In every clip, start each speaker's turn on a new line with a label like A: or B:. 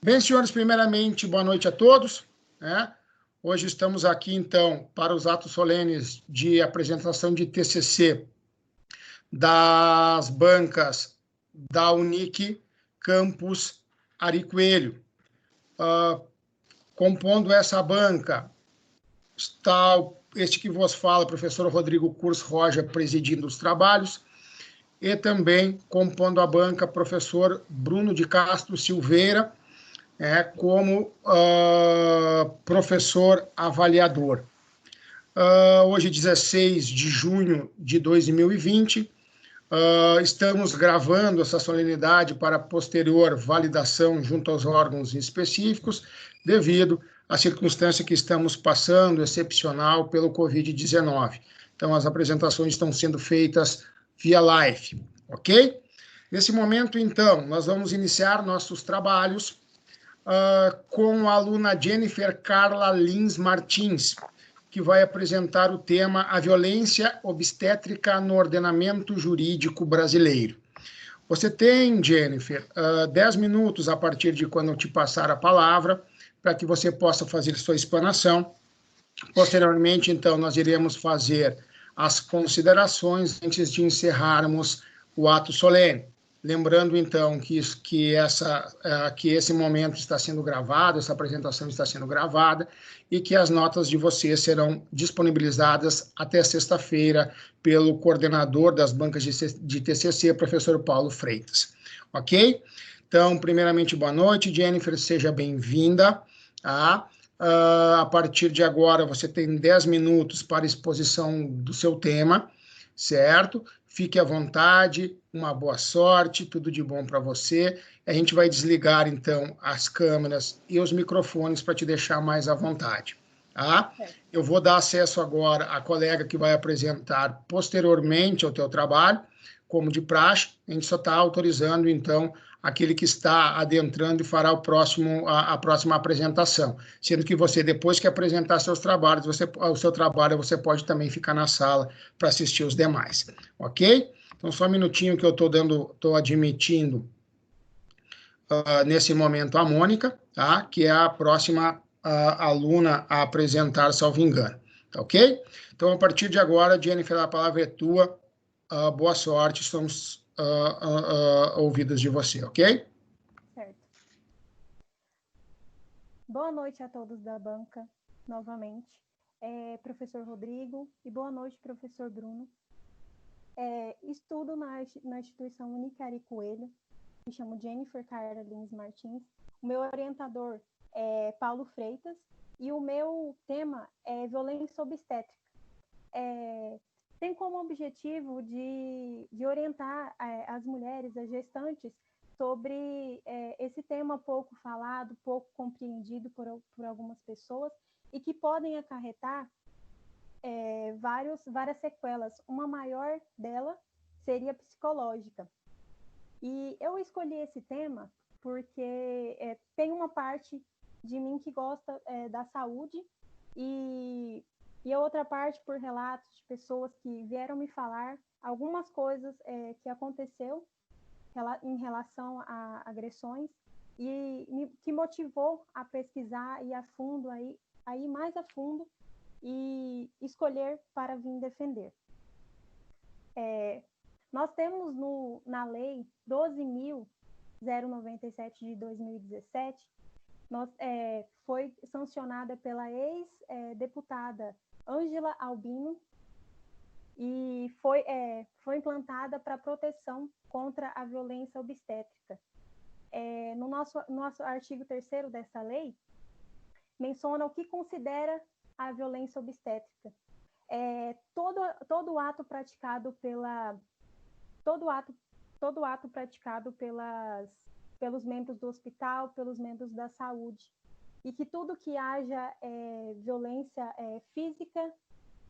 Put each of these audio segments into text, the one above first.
A: Bem, senhores, primeiramente, boa noite a todos, né? Hoje estamos aqui, então, para os atos solenes de apresentação de TCC das bancas da Unic Campus Ari Coelho. Compondo essa banca está este que vos fala, professor Rodrigo Curs Roja, presidindo os trabalhos, e também compondo a banca, professor Bruno de Castro Silveira, como professor avaliador. Hoje, 16 de junho de 2020, estamos gravando essa solenidade para posterior validação junto aos órgãos específicos, devido à circunstância que estamos passando, excepcional, pelo Covid-19. Então, as apresentações estão sendo feitas via live, ok? Nesse momento, então, nós vamos iniciar nossos trabalhos com a aluna Jennifer Carla Lins Martins, que vai apresentar o tema A Violência Obstétrica no Ordenamento Jurídico Brasileiro. Você tem, Jennifer, 10 minutos a partir de quando eu te passar a palavra, para que você possa fazer sua explanação. Posteriormente, então, nós iremos fazer as considerações antes de encerrarmos o ato solene. Lembrando, então, que esse momento está sendo gravado, essa apresentação está sendo gravada, e que as notas de vocês serão disponibilizadas até sexta-feira pelo coordenador das bancas de TCC, professor Paulo Freitas. Ok? Então, primeiramente, boa noite, Jennifer, seja bem-vinda. A partir de agora, você tem 10 minutos para exposição do seu tema, certo? Fique à vontade, uma boa sorte, tudo de bom para você. A gente vai desligar, então, as câmeras e os microfones para te deixar mais à vontade, tá? Eu vou dar acesso agora à colega que vai apresentar posteriormente ao teu trabalho, como de praxe. A gente só está autorizando, então, aquele que está adentrando e fará a próxima apresentação. Sendo que você, depois que apresentar seus trabalhos, o seu trabalho, você pode também ficar na sala para assistir os demais, ok? Então, só um minutinho que eu estou admitindo nesse momento a Mônica, tá? Que é a próxima aluna a apresentar, salvo engano, tá ok? Então, a partir de agora, Jennifer, a palavra é tua. Boa sorte, estamos ouvidos de você, ok?
B: Certo. Boa noite a todos da banca, novamente. Professor Rodrigo, e boa noite, professor Bruno. Estudo na instituição Unic Ari Coelho, me chamo Jennifer Carla Lins Martins. O meu orientador é Paulo Freitas, e o meu tema é violência obstétrica. Tem como objetivo de orientar as mulheres, as gestantes, sobre esse tema pouco falado, pouco compreendido por algumas pessoas, e que podem acarretar várias sequelas. Uma maior dela seria psicológica. E eu escolhi esse tema porque tem uma parte de mim que gosta da saúde, e a outra parte por relatos de pessoas que vieram me falar algumas coisas que aconteceu em relação a agressões, e que motivou a pesquisar e a fundo, aí mais a fundo, e escolher para vir defender. Nós temos na lei 12.097 de 2017, foi sancionada pela ex-deputada Ângela Albino, e foi implantada para proteção contra a violência obstétrica. No nosso artigo 3º dessa lei, menciona o que considera a violência obstétrica. Todo ato praticado pelos membros do hospital, pelos membros da saúde, e que tudo que haja violência física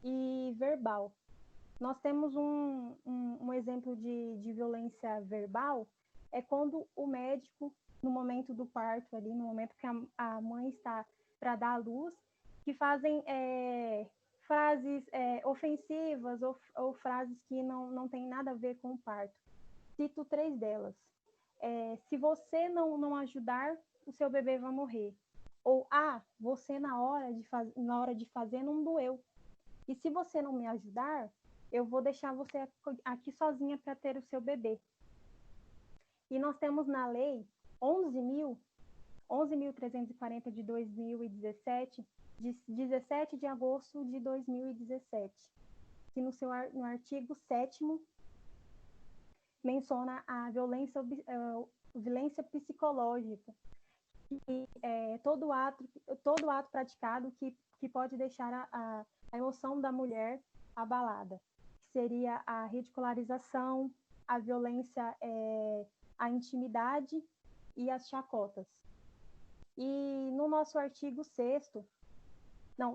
B: e verbal. Nós temos um exemplo de violência verbal, quando o médico, no momento do parto, ali, no momento que a mãe está para dar à luz, que fazem frases ofensivas ou frases que não têm nada a ver com o parto. Cito 3 delas. Se você não ajudar, o seu bebê vai morrer. Ou, você na hora de fazer não doeu. E se você não me ajudar, eu vou deixar você aqui sozinha para ter o seu bebê. E nós temos na lei 11.340 de 2017, de 17 de agosto de 2017, que no artigo 7º menciona a violência psicológica, que é todo ato praticado que pode deixar a emoção da mulher abalada, que seria a ridicularização, a violência, a intimidade e as chacotas. E no nosso artigo 6º,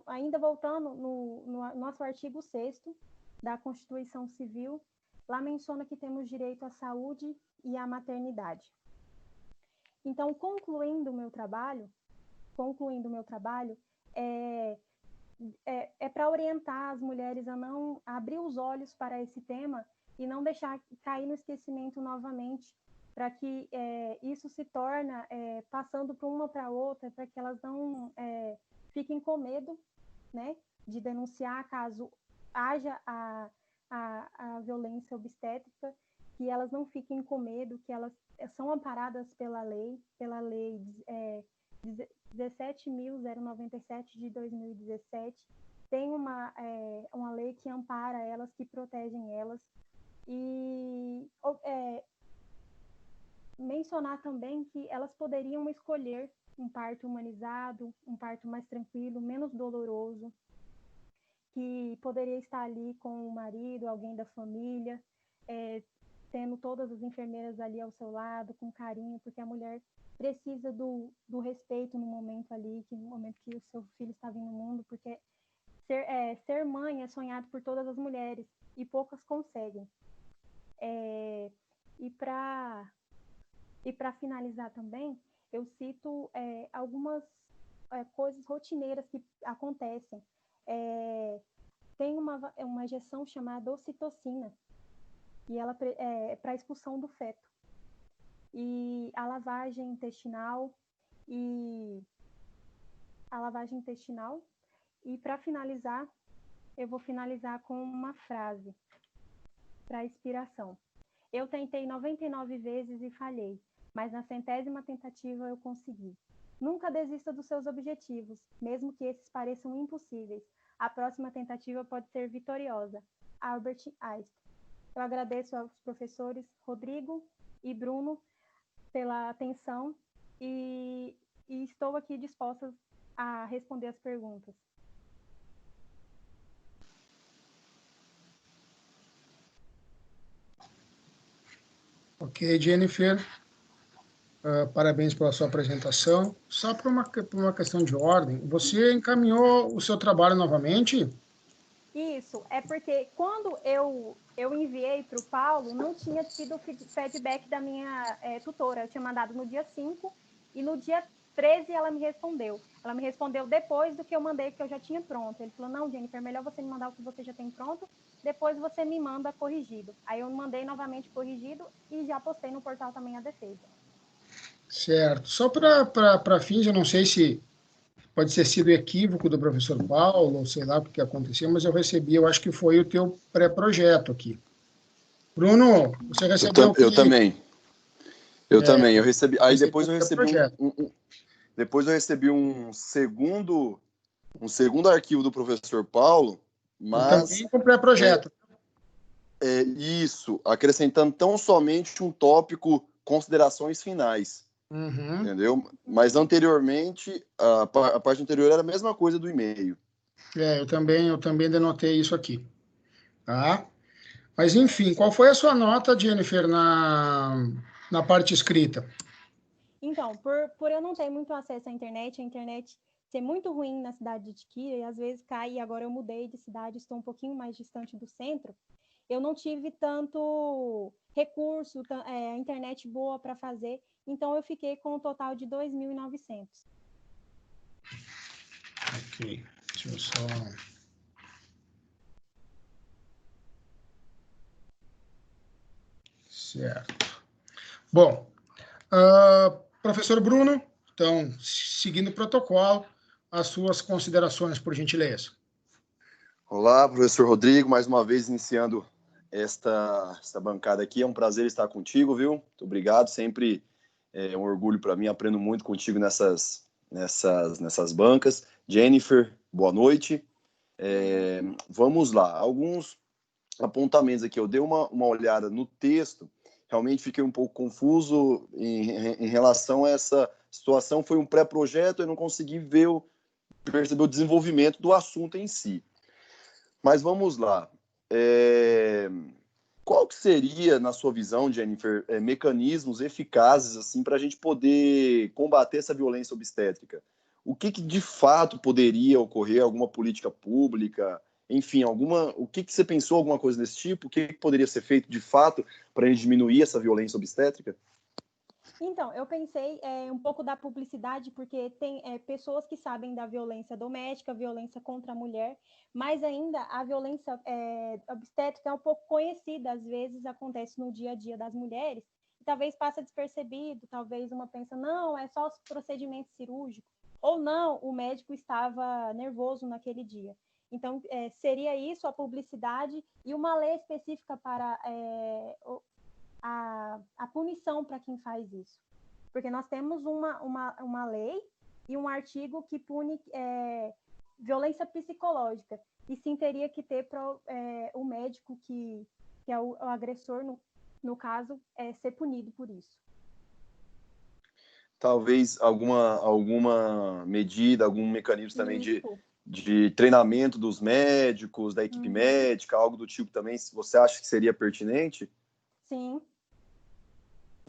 B: ainda voltando no nosso artigo 6º da Constituição Civil, lá menciona que temos direito à saúde e à maternidade. Então, concluindo o meu trabalho, é para orientar as mulheres a não abrir os olhos para esse tema e não deixar cair no esquecimento novamente, para que isso se torne, passando para uma para outra, para que elas não fiquem com medo, né, de denunciar caso haja a violência obstétrica, que elas não fiquem com medo, que elas são amparadas pela lei 17.097 de 2017, tem uma lei que ampara elas, que protegem elas, e mencionar também que elas poderiam escolher um parto humanizado, um parto mais tranquilo, menos doloroso, que poderia estar ali com o marido, alguém da família, tendo todas as enfermeiras ali ao seu lado, com carinho, porque a mulher precisa do respeito no momento ali, no momento que o seu filho está vindo no mundo, porque ser mãe é sonhado por todas as mulheres, e poucas conseguem. E para finalizar também, eu cito algumas coisas rotineiras que acontecem. Tem uma injeção chamada ocitocina, e ela é para expulsão do feto. E a lavagem intestinal, e para finalizar, eu vou finalizar com uma frase para inspiração. Eu tentei 99 vezes e falhei, mas na 100ª tentativa eu consegui. Nunca desista dos seus objetivos, mesmo que esses pareçam impossíveis. A próxima tentativa pode ser vitoriosa. Albert Einstein. Eu agradeço aos professores Rodrigo e Bruno pela atenção e estou aqui disposta a responder as perguntas.
A: Ok, Jennifer. Parabéns pela sua apresentação. Só por uma questão de ordem, você encaminhou o seu trabalho novamente?
B: Isso, é porque quando eu enviei para o Paulo, não tinha tido feedback da minha tutora. Eu tinha mandado no dia 5 e no dia 13 ela me respondeu. Ela me respondeu depois do que eu mandei, que eu já tinha pronto. Ele falou, não, Jennifer, melhor você me mandar o que você já tem pronto, depois você me manda corrigido. Aí eu mandei novamente corrigido e já postei no portal também a defesa.
A: Certo. Só para fins, eu não sei se pode ter sido equívoco do professor Paulo, ou sei lá o que aconteceu, mas eu recebi, eu acho que foi o teu pré-projeto aqui. Bruno, você recebeu o que?
C: Eu também. Eu recebi. Aí
A: depois eu recebi
C: depois eu recebi um segundo arquivo do professor Paulo, mas
A: também com pré-projeto.
C: Isso, acrescentando tão somente um tópico, considerações finais.
A: Uhum.
C: Entendeu? Mas anteriormente, a parte anterior era a mesma coisa do e-mail.
A: Eu também denotei isso aqui. Tá? Mas, enfim, qual foi a sua nota, Jennifer, na parte escrita?
B: Então, por eu não ter muito acesso à internet, a internet ser muito ruim na cidade de Tiquira, e às vezes cai, e agora eu mudei de cidade, estou um pouquinho mais distante do centro, eu não tive tanto recurso, internet boa para fazer, então eu fiquei com um total de 2.900.
A: Ok, deixa eu só... Certo. Bom, professor Bruno, Então, seguindo o protocolo, as suas considerações, por gentileza.
C: Olá, professor Rodrigo, mais uma vez iniciando esta bancada aqui. É um prazer estar contigo, viu? Muito obrigado, sempre é um orgulho para mim, aprendo muito contigo nessas bancas. Jennifer, boa noite. Vamos lá, alguns apontamentos aqui. Eu dei uma olhada no texto, realmente fiquei um pouco confuso em relação a essa situação. Foi um pré-projeto, eu não consegui perceber o desenvolvimento do assunto em si. Mas vamos lá. Qual que seria, na sua visão, Jennifer, mecanismos eficazes assim, para a gente poder combater essa violência obstétrica? O que de fato poderia ocorrer? Alguma política pública? Enfim, o que você pensou, alguma coisa desse tipo? O que poderia ser feito de fato para a gente diminuir essa violência obstétrica?
B: Então, eu pensei um pouco da publicidade, porque tem pessoas que sabem da violência doméstica, violência contra a mulher, mas ainda a violência obstétrica é um pouco conhecida, às vezes acontece no dia a dia das mulheres, e talvez passa despercebido, talvez uma pensa, não, é só procedimento cirúrgico, ou não, o médico estava nervoso naquele dia. Então, seria isso, a publicidade, e uma lei específica para a punição para quem faz isso. Porque nós temos uma lei e um artigo que pune violência psicológica. E sim teria que ter para o médico que é o agressor, no caso, ser punido por isso.
C: Talvez alguma medida, algum mecanismo também de treinamento dos médicos, da equipe médica, algo do tipo também, se você acha que seria pertinente?
B: Sim.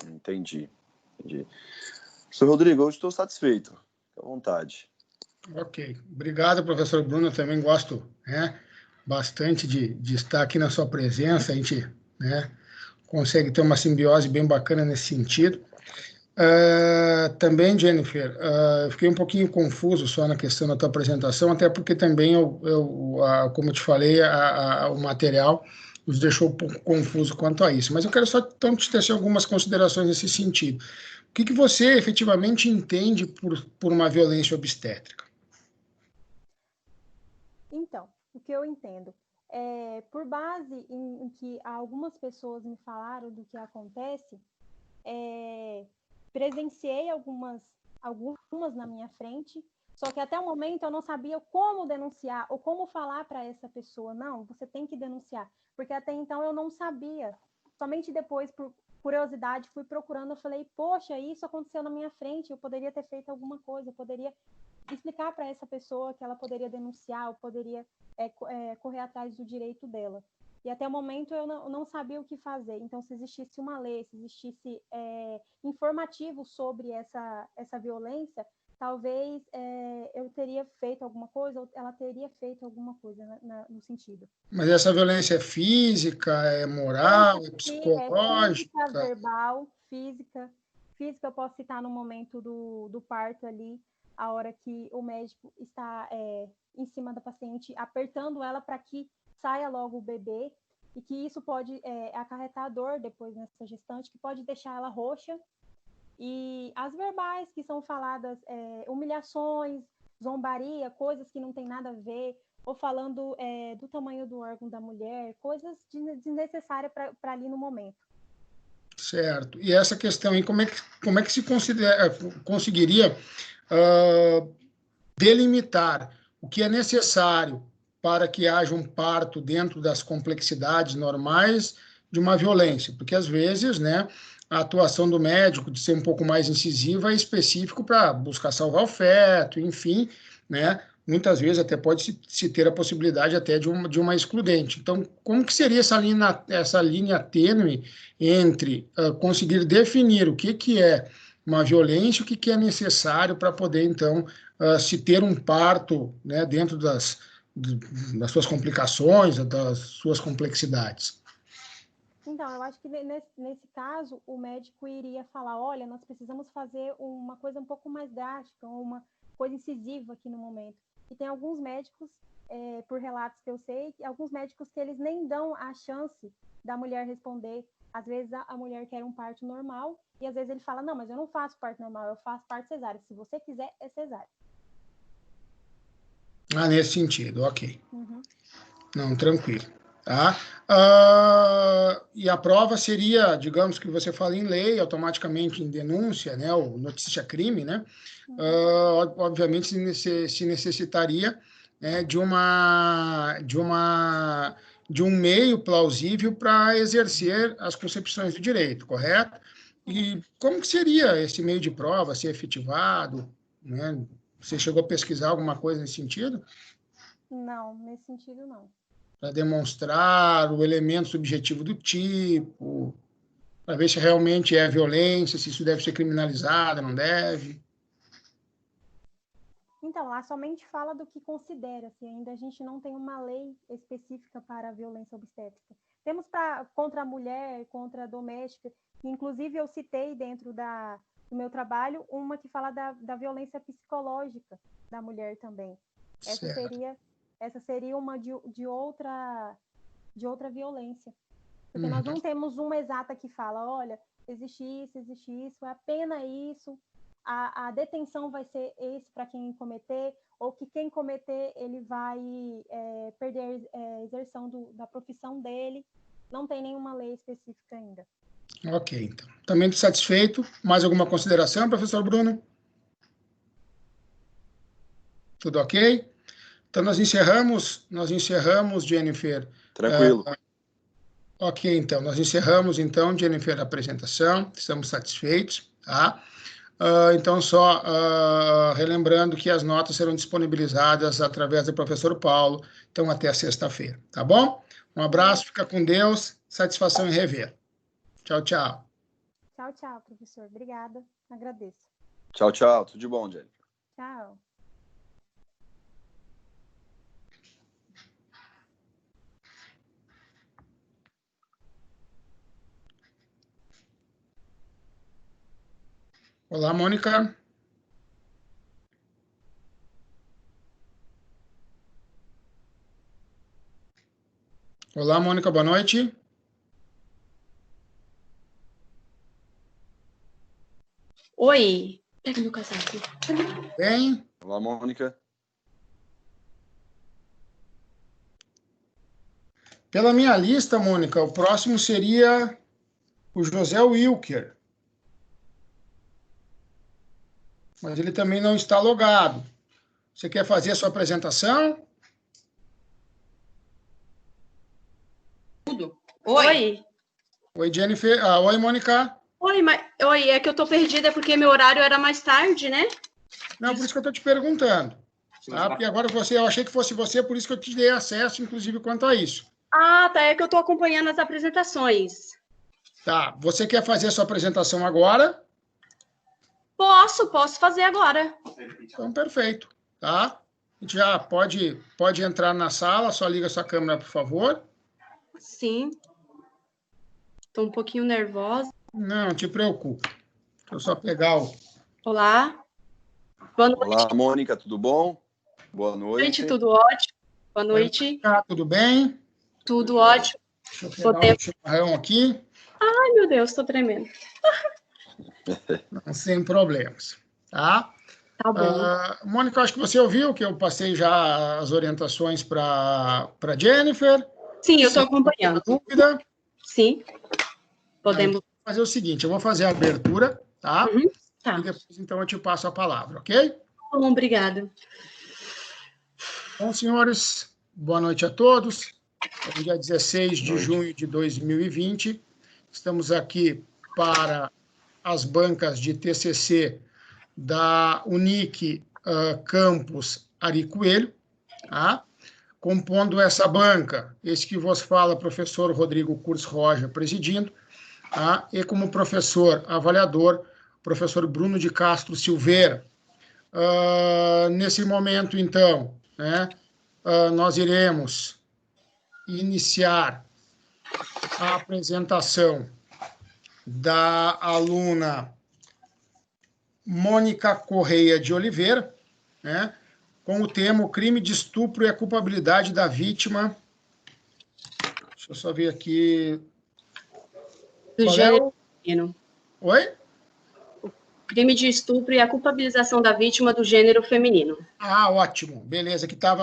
C: Entendi. Professor Rodrigo, eu estou satisfeito. Fique à vontade.
A: Ok. Obrigado, professor Bruno. Eu também gosto bastante de estar aqui na sua presença. A gente consegue ter uma simbiose bem bacana nesse sentido. Também, Jennifer, eu fiquei um pouquinho confuso só na questão da tua apresentação, até porque também, como eu te falei, o material nos deixou um pouco confuso quanto a isso. Mas eu quero só então te tecer algumas considerações nesse sentido. O que você efetivamente entende por uma violência obstétrica?
B: Então, o que eu entendo? Por base em que algumas pessoas me falaram do que acontece, presenciei algumas na minha frente, só que até o momento eu não sabia como denunciar ou como falar para essa pessoa, não, você tem que denunciar, porque até então eu não sabia. Somente depois, por curiosidade, fui procurando, eu falei, poxa, isso aconteceu na minha frente, eu poderia ter feito alguma coisa, eu poderia explicar para essa pessoa que ela poderia denunciar, ou poderia correr atrás do direito dela. E até o momento eu não sabia o que fazer. Então, se existisse uma lei, se existisse informativo sobre essa violência, talvez eu teria feito alguma coisa, ou ela teria feito alguma coisa no sentido.
A: Mas essa violência é física, é moral, é psicológica?
B: Física, verbal, física. Física eu posso citar no momento do parto ali, a hora que o médico está em cima da paciente, apertando ela para que saia logo o bebê, e que isso pode acarretar dor depois nessa gestante, que pode deixar ela roxa. E as verbais, que são faladas, humilhações, zombaria, coisas que não tem nada a ver, ou falando do tamanho do órgão da mulher, coisas desnecessárias para ali no momento.
A: Certo. E essa questão aí, como é que se conseguiria delimitar o que é necessário para que haja um parto dentro das complexidades normais de uma violência? Porque, às vezes, a atuação do médico de ser um pouco mais incisiva é específico para buscar salvar o feto, enfim, muitas vezes até pode se ter a possibilidade até de uma excludente. Então, como que seria essa linha tênue entre conseguir definir o que é uma violência, o que é necessário para poder, então, se ter um parto dentro das suas complicações, das suas complexidades?
B: Então, eu acho que nesse caso, o médico iria falar, olha, nós precisamos fazer uma coisa um pouco mais drástica, uma coisa incisiva aqui no momento. E tem alguns médicos, por relatos que eu sei, alguns médicos que eles nem dão a chance da mulher responder. Às vezes a mulher quer um parto normal E às vezes ele fala, não, mas eu não faço parto normal, eu faço parto cesárea. Se você quiser, é cesárea.
A: Ah, nesse sentido, ok.
B: Uhum.
A: Não, tranquilo. Tá? E a prova seria, digamos que você fala em lei, automaticamente em denúncia, né, ou notícia-crime, né? Obviamente se necessitaria, né, de um meio plausível para exercer as concepções do direito, correto? E como que seria esse meio de prova, ser efetivado, né? Você chegou a pesquisar alguma coisa nesse sentido?
B: Não, nesse sentido não.
A: Para demonstrar o elemento subjetivo do tipo, para ver se realmente é violência, se isso deve ser criminalizado, não deve.
B: Então, lá somente fala do que considera-se, ainda a gente não tem uma lei específica para a violência obstétrica. Temos contra a mulher, contra a doméstica, inclusive eu citei dentro do meu trabalho uma que fala da violência psicológica da mulher também. Essa seria uma de outra violência. Porque nós não temos uma exata que fala, olha, existe isso, é apenas isso, a detenção vai ser esse para quem cometer, ou que quem cometer, ele vai perder a exerção da profissão dele. Não tem nenhuma lei específica ainda.
A: Ok, então. Também satisfeito. Mais alguma consideração, professor Bruno? Tudo ok? Então, nós encerramos, Jennifer.
C: Tranquilo.
A: Ok, então, nós encerramos, então, Jennifer, a apresentação, estamos satisfeitos, tá? Então, só relembrando que as notas serão disponibilizadas através do professor Paulo, então, até sexta-feira, tá bom? Um abraço, fica com Deus, satisfação em rever. Tchau, tchau.
B: Tchau, tchau, professor. Obrigada, agradeço.
C: Tchau, tchau. Tudo de bom, Jennifer.
B: Tchau.
A: Olá, Mônica. Olá, Mônica, boa noite.
D: Oi, pega meu casaco.
A: Bem?
C: Olá, Mônica.
A: Pela minha lista, Mônica, o próximo seria o José Wilker. Mas ele também não está logado. Você quer fazer a sua apresentação?
D: Oi.
A: Oi, Jennifer. Oi, Mônica.
D: Oi, é que eu tô perdida porque meu horário era mais tarde, né?
A: Não, por isso que eu estou te perguntando. Tá? Porque agora eu achei que fosse você, por isso que eu te dei acesso, inclusive, quanto a isso.
D: Ah, tá, é que eu tô acompanhando as apresentações.
A: Tá, você quer fazer a sua apresentação agora?
D: Posso fazer agora.
A: Então, perfeito, tá? A gente já pode entrar na sala, só liga sua câmera, por favor.
D: Sim. Tô um pouquinho nervosa.
A: Não te preocupe. Deixa eu só pegar o...
D: Olá. Boa noite.
C: Olá, Mônica, tudo bom? Boa noite.
D: Tudo ótimo. Boa noite.
A: Tudo bem?
D: Tudo ótimo.
A: Deixa eu pegar o chimarrão aqui.
D: Ai, meu Deus, tô tremendo.
A: Não, sem problemas, tá?
D: Tá bom.
A: Mônica, acho que você ouviu que eu passei já as orientações para Jennifer.
D: Sim, eu tô acompanhando.
A: Dúvida?
D: Sim. Podemos.
A: Vou fazer o seguinte, eu vou fazer a abertura, tá?
D: Tá.
A: E depois, então, eu te passo a palavra, ok?
D: Bom, obrigada.
A: Bom, senhores, boa noite a todos. É o dia 16 de junho de 2020. Estamos aqui para as bancas de TCC da Unic Campus Ari Coelho, tá? Compondo essa banca, esse que vos fala, professor Rodrigo Curtis Roja, presidindo, tá? E como professor avaliador, professor Bruno de Castro Silveira. Nesse momento, então, né, nós iremos iniciar a apresentação da aluna Mônica Correia de Oliveira, né, com o tema O crime de estupro e a culpabilidade da vítima. Deixa eu só ver aqui.
D: Do gênero feminino.
A: Oi?
D: crime de estupro e a culpabilização da vítima do gênero feminino.
A: Ah, ótimo. Beleza, que tá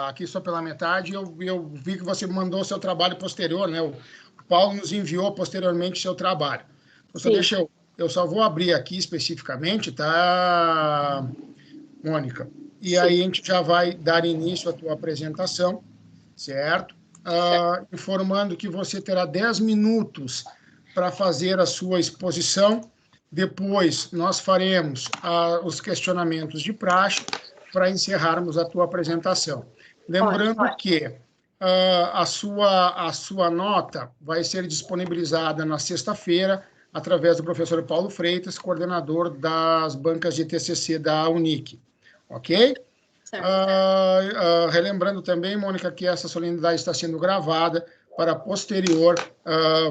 A: aqui só pela metade. Eu vi que você mandou seu trabalho posterior, né? O Paulo nos enviou posteriormente seu trabalho. Então, deixa eu só vou abrir aqui especificamente, tá, Mônica? E aí a gente já vai dar início à tua apresentação, certo? Informando que você terá 10 minutos para fazer a sua exposição. Depois nós faremos os questionamentos de praxe para encerrarmos a tua apresentação. Lembrando que a sua nota vai ser disponibilizada na sexta-feira através do professor Paulo Freitas, coordenador das bancas de TCC da Unic. Ok? Relembrando também, Mônica, que essa solenidade está sendo gravada para posterior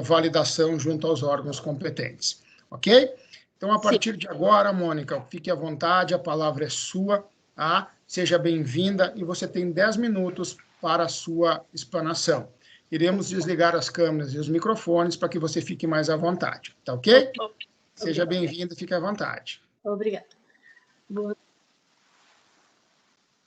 A: validação junto aos órgãos competentes. Ok? Então, a partir de agora, Mônica, fique à vontade, a palavra é sua, tá? Seja bem-vinda e você tem 10 minutos para a sua explanação. Iremos desligar as câmeras e os microfones para que você fique mais à vontade, tá ok? Seja bem-vinda, fique à vontade.
D: Obrigada.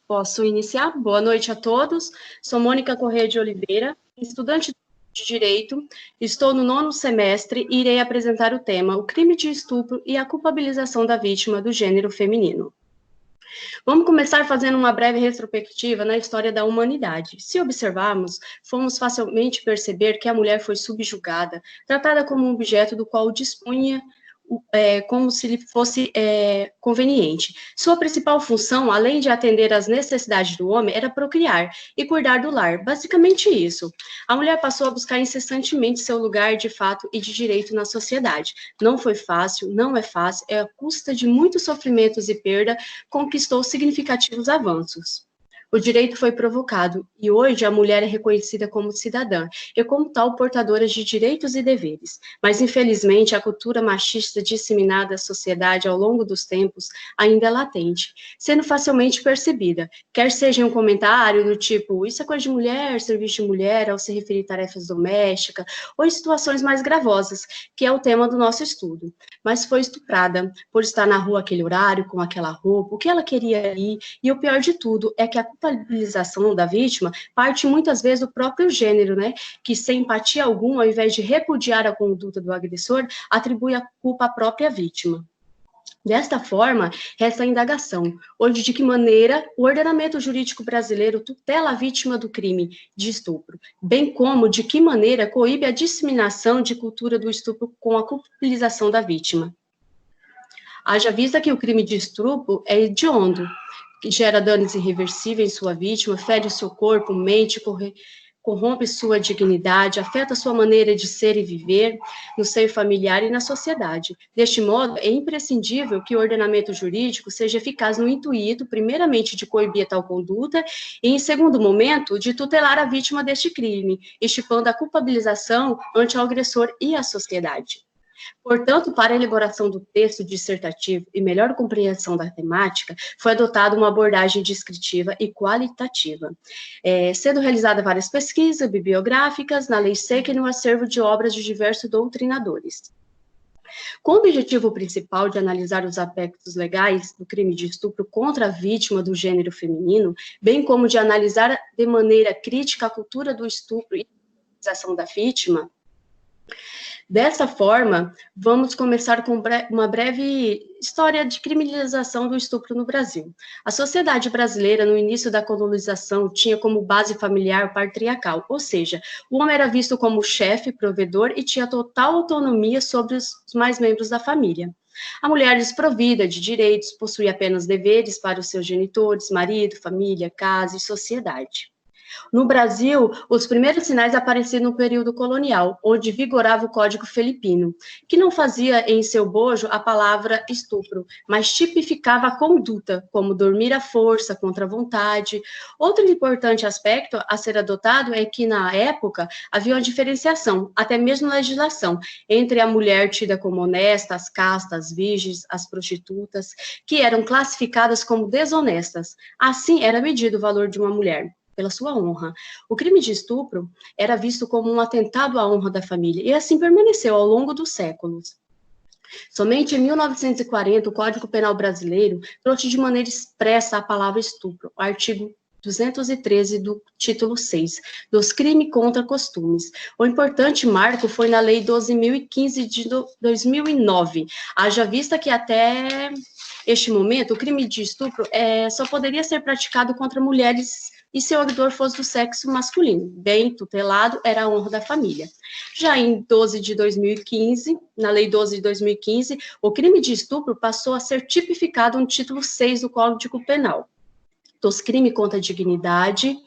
D: Posso iniciar? Boa noite a todos. Sou Mônica Corrêa de Oliveira, estudante de Direito, estou no 9º semestre e irei apresentar o tema o crime de estupro e a culpabilização da vítima do gênero feminino. Vamos começar fazendo uma breve retrospectiva na história da humanidade. Se observarmos, fomos facilmente perceber que a mulher foi subjugada, tratada como um objeto do qual dispunha como se lhe fosse conveniente. Sua principal função, além de atender às necessidades do homem, era procriar e cuidar do lar. Basicamente isso. A mulher passou a buscar incessantemente seu lugar de fato e de direito na sociedade. Não foi fácil, não é fácil, à custa de muitos sofrimentos e perda, conquistou significativos avanços. O direito foi provocado e hoje a mulher é reconhecida como cidadã e como tal portadora de direitos e deveres. Mas infelizmente a cultura machista disseminada à sociedade ao longo dos tempos ainda é latente, sendo facilmente percebida, quer seja um comentário do tipo isso é coisa de mulher, serviço de mulher, ao se referir a tarefas domésticas, ou em situações mais gravosas, que é o tema do nosso estudo. Mas foi estuprada por estar na rua aquele horário, com aquela roupa, o que ela queria ali, e o pior de tudo é que a culpabilização da vítima parte muitas vezes do próprio gênero, né, que sem empatia alguma, ao invés de repudiar a conduta do agressor, atribui a culpa à própria vítima. Desta forma, resta a indagação, hoje de que maneira o ordenamento jurídico brasileiro tutela a vítima do crime de estupro, bem como de que maneira coíbe a disseminação de cultura do estupro com a culpabilização da vítima. Haja vista que o crime de estupro é hediondo, que gera danos irreversíveis em sua vítima, fere o seu corpo, mente, corrompe sua dignidade, afeta sua maneira de ser e viver no seio familiar e na sociedade. Deste modo, é imprescindível que o ordenamento jurídico seja eficaz no intuito, primeiramente, de coibir tal conduta e, em segundo momento, de tutelar a vítima deste crime, estipulando a culpabilização ante o agressor e a sociedade. Portanto, para a elaboração do texto dissertativo e melhor compreensão da temática, foi adotada uma abordagem descritiva e qualitativa, sendo realizadas várias pesquisas bibliográficas na lei seca e no acervo de obras de diversos doutrinadores. Com o objetivo principal de analisar os aspectos legais do crime de estupro contra a vítima do gênero feminino, bem como de analisar de maneira crítica a cultura do estupro e a culpabilização da vítima. Dessa forma, vamos começar com uma breve história de criminalização do estupro no Brasil. A sociedade brasileira, no início da colonização, tinha como base familiar patriarcal, ou seja, o homem era visto como chefe, provedor e tinha total autonomia sobre os mais membros da família. A mulher desprovida de direitos, possuía apenas deveres para os seus genitores, marido, família, casa e sociedade. No Brasil, os primeiros sinais apareceram no período colonial, onde vigorava o Código Filipino, que não fazia em seu bojo a palavra estupro, mas tipificava a conduta, como dormir à força, contra a vontade. Outro importante aspecto a ser adotado é que, na época, havia uma diferenciação, até mesmo na legislação, entre a mulher tida como honesta, as castas, as virgens, as prostitutas, que eram classificadas como desonestas. Assim, era medido o valor de uma mulher pela sua honra. O crime de estupro era visto como um atentado à honra da família, e assim permaneceu ao longo dos séculos. Somente em 1940, o Código Penal brasileiro trouxe de maneira expressa a palavra estupro, o artigo 213 do título 6, dos crimes contra costumes. O importante marco foi na Lei 12.015 de 2009, haja vista que até este momento o crime de estupro só poderia ser praticado contra mulheres e se o autor fosse do sexo masculino. Bem tutelado era a honra da família. Já em 12 de 2015, na Lei 12 de 2015, o crime de estupro passou a ser tipificado no título 6 do Código Penal, dos crimes contra a dignidade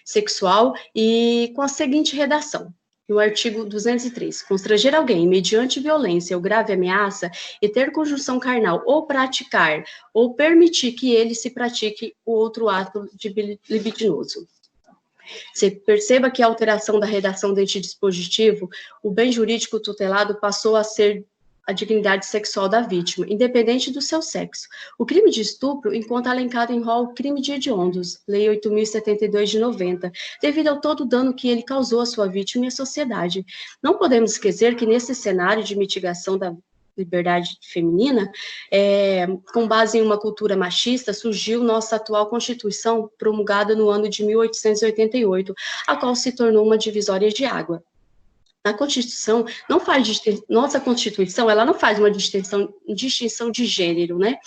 D: sexual, e com a seguinte redação: no artigo 203, constranger alguém mediante violência ou grave ameaça e ter conjunção carnal ou praticar ou permitir que ele se pratique o outro ato libidinoso. Você perceba que a alteração da redação deste dispositivo, o bem jurídico tutelado passou a ser a dignidade sexual da vítima, independente do seu sexo. O crime de estupro encontra alencado em rol crime de hediondos, Lei 8.072 de 90, devido ao todo o dano que ele causou à sua vítima e à sociedade. Não podemos esquecer que nesse cenário de mitigação da liberdade feminina, com base em uma cultura machista, surgiu nossa atual Constituição, promulgada no ano de 1888, a qual se tornou uma divisória de água. A Constituição não faz, nossa Constituição, ela não faz uma distinção de gênero, né?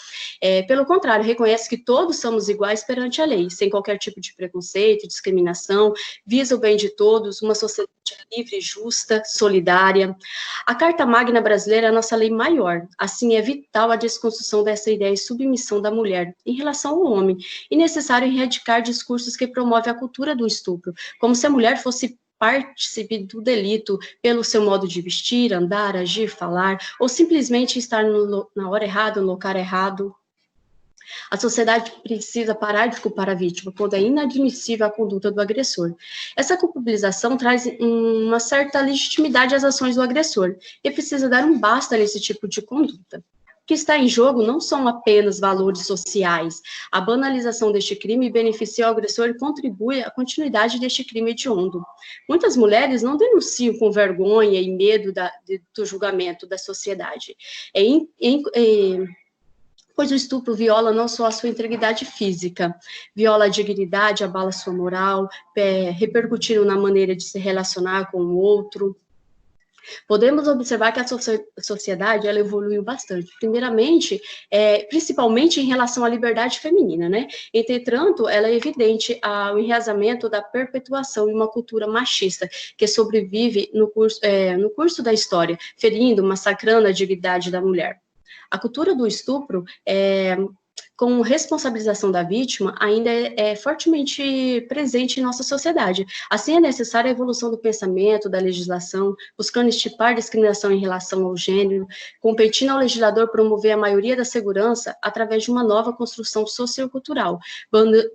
D: Pelo contrário, reconhece que todos somos iguais perante a lei, sem qualquer tipo de preconceito, discriminação, visa o bem de todos, uma sociedade livre, justa, solidária. A Carta Magna brasileira é a nossa lei maior, assim é vital a desconstrução dessa ideia de submissão da mulher em relação ao homem, e necessário erradicar discursos que promovem a cultura do estupro, como se a mulher fosse participe do delito pelo seu modo de vestir, andar, agir, falar, ou simplesmente estar na hora errada, no local errado. A sociedade precisa parar de culpar a vítima, quando é inadmissível a conduta do agressor. Essa culpabilização traz uma certa legitimidade às ações do agressor, e precisa dar um basta nesse tipo de conduta. O que está em jogo não são apenas valores sociais. A banalização deste crime beneficia o agressor e contribui à continuidade deste crime hediondo. Muitas mulheres não denunciam com vergonha e medo do julgamento da sociedade. Pois o estupro viola não só a sua integridade física, viola a dignidade, abala sua moral, repercutindo na maneira de se relacionar com o outro. Podemos observar que a sociedade ela evoluiu bastante, primeiramente, principalmente em relação à liberdade feminina, né? Entretanto, ela é evidente o enraizamento da perpetuação de uma cultura machista que sobrevive no curso da história, ferindo, massacrando a dignidade da mulher. A cultura do estupro, com responsabilização da vítima, ainda é fortemente presente em nossa sociedade. Assim, é necessária a evolução do pensamento, da legislação, buscando estipar discriminação em relação ao gênero, competindo ao legislador promover a maioria da segurança através de uma nova construção sociocultural,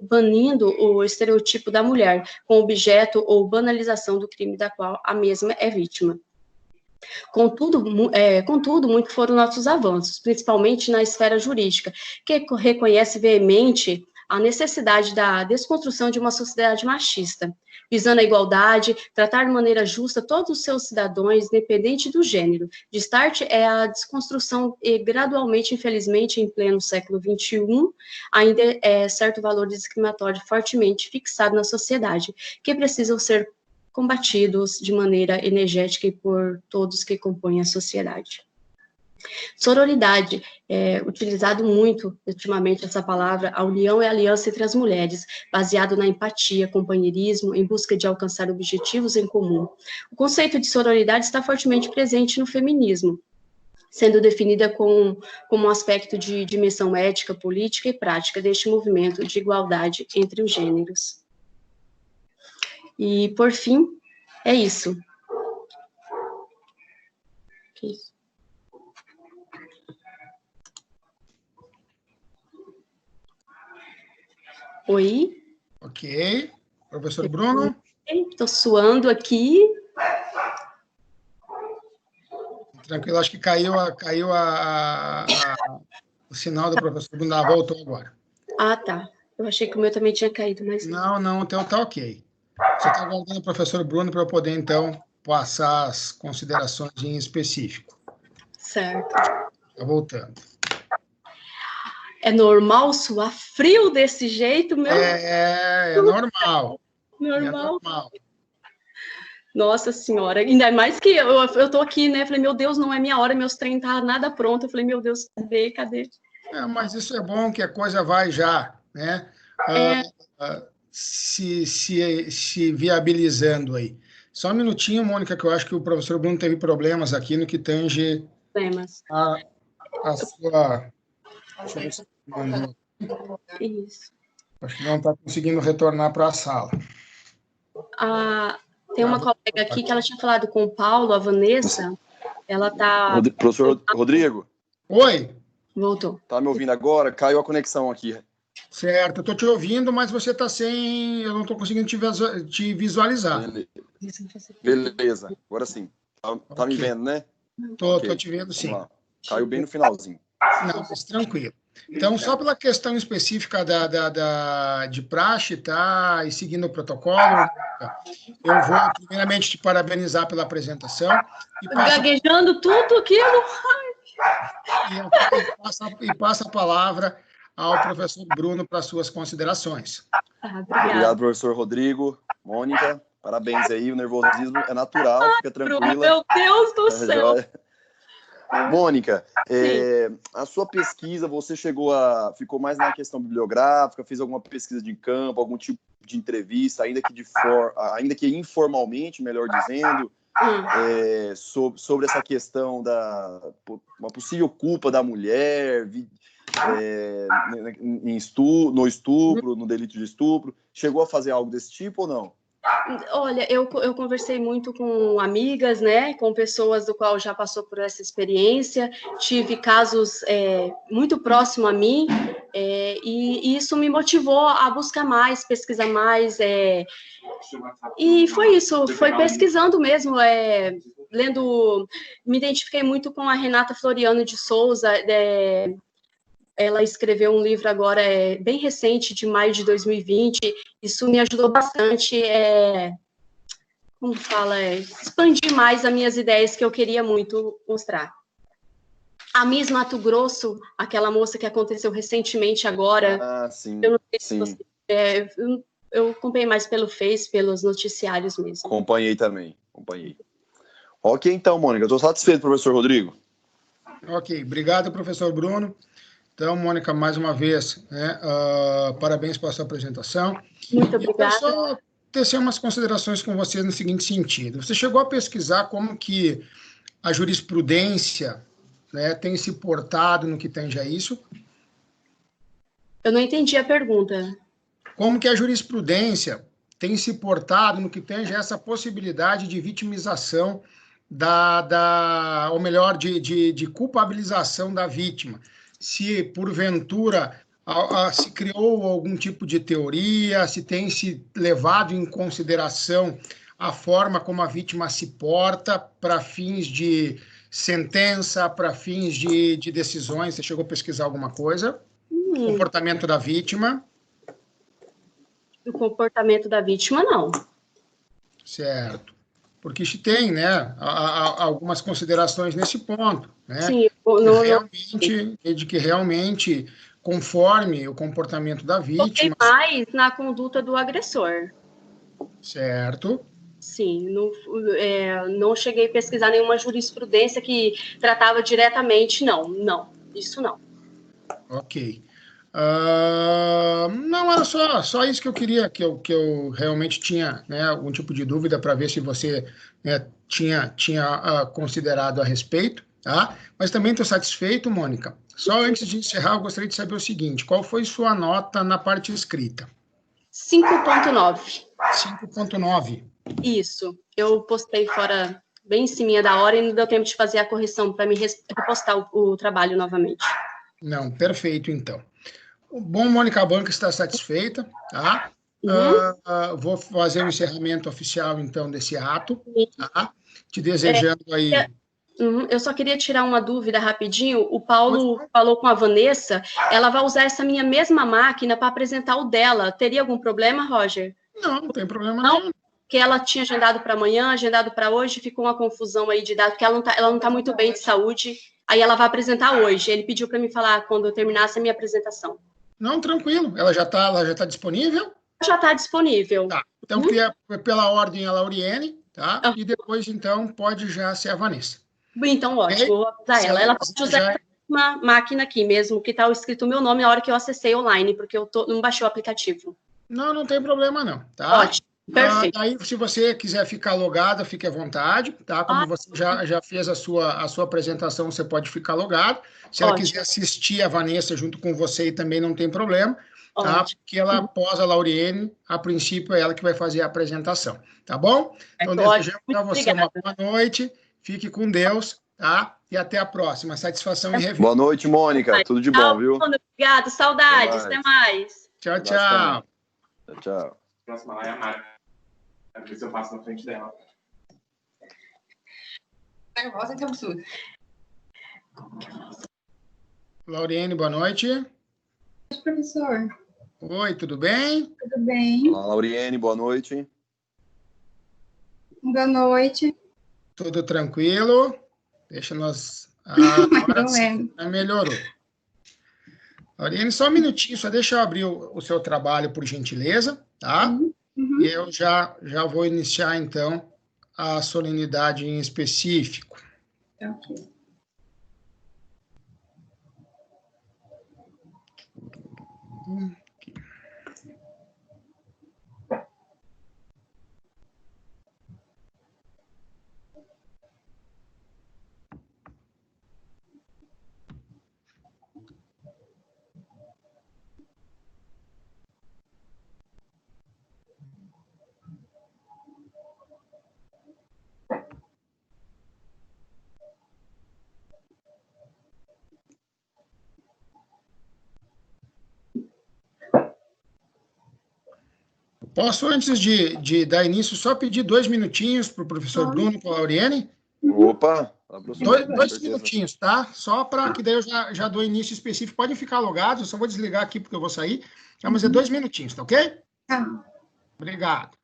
D: banindo o estereotipo da mulher com objeto ou banalização do crime da qual a mesma é vítima. Contudo, muito foram nossos avanços, principalmente na esfera jurídica, que reconhece veemente a necessidade da desconstrução de uma sociedade machista, visando a igualdade, tratar de maneira justa todos os seus cidadãos, independente do gênero. De start é a desconstrução e gradualmente, infelizmente, em pleno século XXI, ainda é certo valor discriminatório fortemente fixado na sociedade, que precisam ser combatidos de maneira energética e por todos que compõem a sociedade. Sororidade, utilizado muito ultimamente essa palavra, a união e a aliança entre as mulheres, baseado na empatia, companheirismo, em busca de alcançar objetivos em comum. O conceito de sororidade está fortemente presente no feminismo, sendo definida como um aspecto de dimensão ética, política e prática deste movimento de igualdade entre os gêneros. E, por fim, é isso. Oi?
A: Ok. Professor Bruno?
D: Estou suando aqui.
A: Tranquilo, acho que caiu o sinal do professor Bruno, voltou agora.
D: Ah, tá. Eu achei que o meu também tinha caído, mas...
A: Não, então tá ok. Você está aguardando o professor Bruno para eu poder, então, passar as considerações em específico.
D: Certo.
A: Tá voltando.
D: É normal suar frio desse jeito, meu?
A: É normal.
D: Normal.
A: É normal.
D: Nossa senhora, ainda mais que eu tô aqui, né? Falei, meu Deus, não é minha hora, meus trem tá nada pronto. Eu falei, meu Deus, cadê?
A: Mas isso é bom que a coisa vai já, né? Se viabilizando aí. Só um minutinho, Mônica, que eu acho que o professor Bruno teve problemas aqui no que tange a sua...
D: Isso.
A: Acho que não está conseguindo retornar para a sala.
D: Tem uma colega aqui que ela tinha falado com o Paulo, a Vanessa. Ela tá...
C: Professor Rodrigo?
A: Oi.
D: Voltou.
C: Tá me ouvindo agora? Caiu a conexão aqui.
A: Certo, eu estou te ouvindo, mas você está sem... Eu não estou conseguindo te visualizar.
C: Beleza, agora sim. Tá me vendo, né?
A: Tô te vendo, sim.
C: Caiu bem no finalzinho.
A: Não, mas tranquilo. Então, só pela questão específica de praxe, tá? E seguindo o protocolo, eu vou primeiramente te parabenizar pela apresentação.
D: Gaguejando tudo aquilo.
A: E passa a palavra ao professor Bruno para suas considerações.
C: Obrigado, professor Rodrigo. Mônica, parabéns aí. O nervosismo é natural, fica tranquila.
D: Meu Deus do céu.
C: Mônica, a sua pesquisa, você ficou mais na questão bibliográfica, fez alguma pesquisa de campo, algum tipo de entrevista, ainda que informalmente, melhor dizendo, sobre essa questão da uma possível culpa da mulher no estupro, no delito de estupro. Chegou a fazer algo desse tipo ou não?
D: Olha, eu conversei muito com amigas, né, com pessoas do qual já passou por essa experiência, tive casos muito próximos a mim, e isso me motivou a buscar mais, pesquisar mais, e foi isso, foi pesquisando mesmo, lendo, me identifiquei muito com a Renata Floriano de Souza, ela escreveu um livro agora bem recente, de maio de 2020, isso me ajudou bastante, expandir mais as minhas ideias que eu queria muito mostrar. A Miss Mato Grosso, aquela moça que aconteceu recentemente agora,
C: sim,
D: eu não sei se eu acompanhei mais pelo Face, pelos noticiários mesmo.
C: Acompanhei. Ok, então, Mônica, estou satisfeito, professor Rodrigo.
A: Ok, obrigado, professor Bruno. Então, Mônica, mais uma vez, parabéns pela sua apresentação.
D: Muito obrigada.
A: Eu só tecer umas considerações com você no seguinte sentido. Você chegou a pesquisar como que a jurisprudência, né, tem se portado no que tange a isso?
D: Eu não entendi a pergunta.
A: Como que a jurisprudência tem se portado no que tange a essa possibilidade de vitimização ou melhor, de culpabilização da vítima? Se, porventura, se criou algum tipo de teoria, se tem se levado em consideração a forma como a vítima se porta para fins de sentença, para fins de decisões. Você chegou a pesquisar alguma coisa? Comportamento da vítima?
D: O comportamento da vítima, não.
A: Certo. Porque tem, né, algumas considerações nesse ponto, né?
D: Sim,
A: de que realmente, conforme o comportamento da vítima...
D: Foquei mais na conduta do agressor.
A: Certo.
D: Sim, não cheguei a pesquisar nenhuma jurisprudência que tratava diretamente, não, isso não.
A: Ok. Não, era só isso que eu queria, que eu realmente tinha, né, algum tipo de dúvida para ver se você, né, tinha considerado a respeito, tá? Mas também estou satisfeito, Mônica. Só antes de encerrar, eu gostaria de saber o seguinte: qual foi sua nota na parte escrita?
D: 5.9.
A: 5.9.
D: Isso. Eu postei fora bem em cima da hora e não deu tempo de fazer a correção para me repostar o trabalho novamente. Não,
A: perfeito, então. Bom, Mônica, a banca está satisfeita, tá? Vou fazer o encerramento oficial, então, desse ato, tá? Te desejando aí...
D: Eu só queria tirar uma dúvida rapidinho. O Paulo falou com a Vanessa, ela vai usar essa minha mesma máquina para apresentar o dela. Teria algum problema, Roger?
A: Não tem problema nenhum.
D: Porque ela tinha agendado para amanhã, agendado para hoje, ficou uma confusão aí de dados, porque ela não tá muito bem de saúde. Aí ela vai apresentar hoje. Ele pediu para me falar quando eu terminasse a minha apresentação.
A: Não, tranquilo. Ela já está disponível?
D: Já está disponível.
A: Tá. Então, pela ordem a Lauriene, tá? E depois, então, pode já ser a Vanessa.
D: Então, ótimo. Vou avisar ela. Ela pode usar uma máquina aqui mesmo, que está escrito o meu nome na hora que eu acessei online, porque eu não baixei o aplicativo.
A: Não tem problema não, tá?
D: Ótimo, perfeito.
A: Aí, se você quiser ficar logada, fique à vontade, tá? Como você já fez a sua apresentação, você pode ficar logado. Se ela quiser assistir a Vanessa junto com você, também não tem problema, tá? Porque ela, após a Lauriene, a princípio é ela que vai fazer a apresentação, tá bom? Então, desejamos para você uma boa noite, fique com Deus, tá? E até a próxima. Satisfação em rever.
C: Boa noite, Mônica. Tudo de bom, viu?
D: Obrigado, saudades. Até mais.
A: Tchau, tchau.
C: Tchau.
E: A próxima lá é a Mari. Quero ver se eu passo na frente dela.
F: Nervosa, que absurdo.
A: Lauriene, boa noite.
F: Boa noite, professor.
A: Oi, tudo bem?
F: Tudo bem?
C: Olá, Lauriene, boa noite.
F: Boa noite.
A: Tudo tranquilo? Deixa nós... melhorou. Lauriene, só um minutinho, só deixa eu abrir o seu trabalho, por gentileza, tá?
F: Uhum.
A: E eu já vou iniciar, então, a solenidade em específico.
F: Ok.
A: Posso, antes de dar início, só pedir 2 minutinhos para o professor Bruno e para a Lauriene?
C: Opa!
A: Dois minutinhos, tá? Só para que daí eu já dou início específico. Podem ficar logados, eu só vou desligar aqui porque eu vou sair. Tá, mas é 2 minutinhos, tá ok?
F: Tá.
A: Obrigado.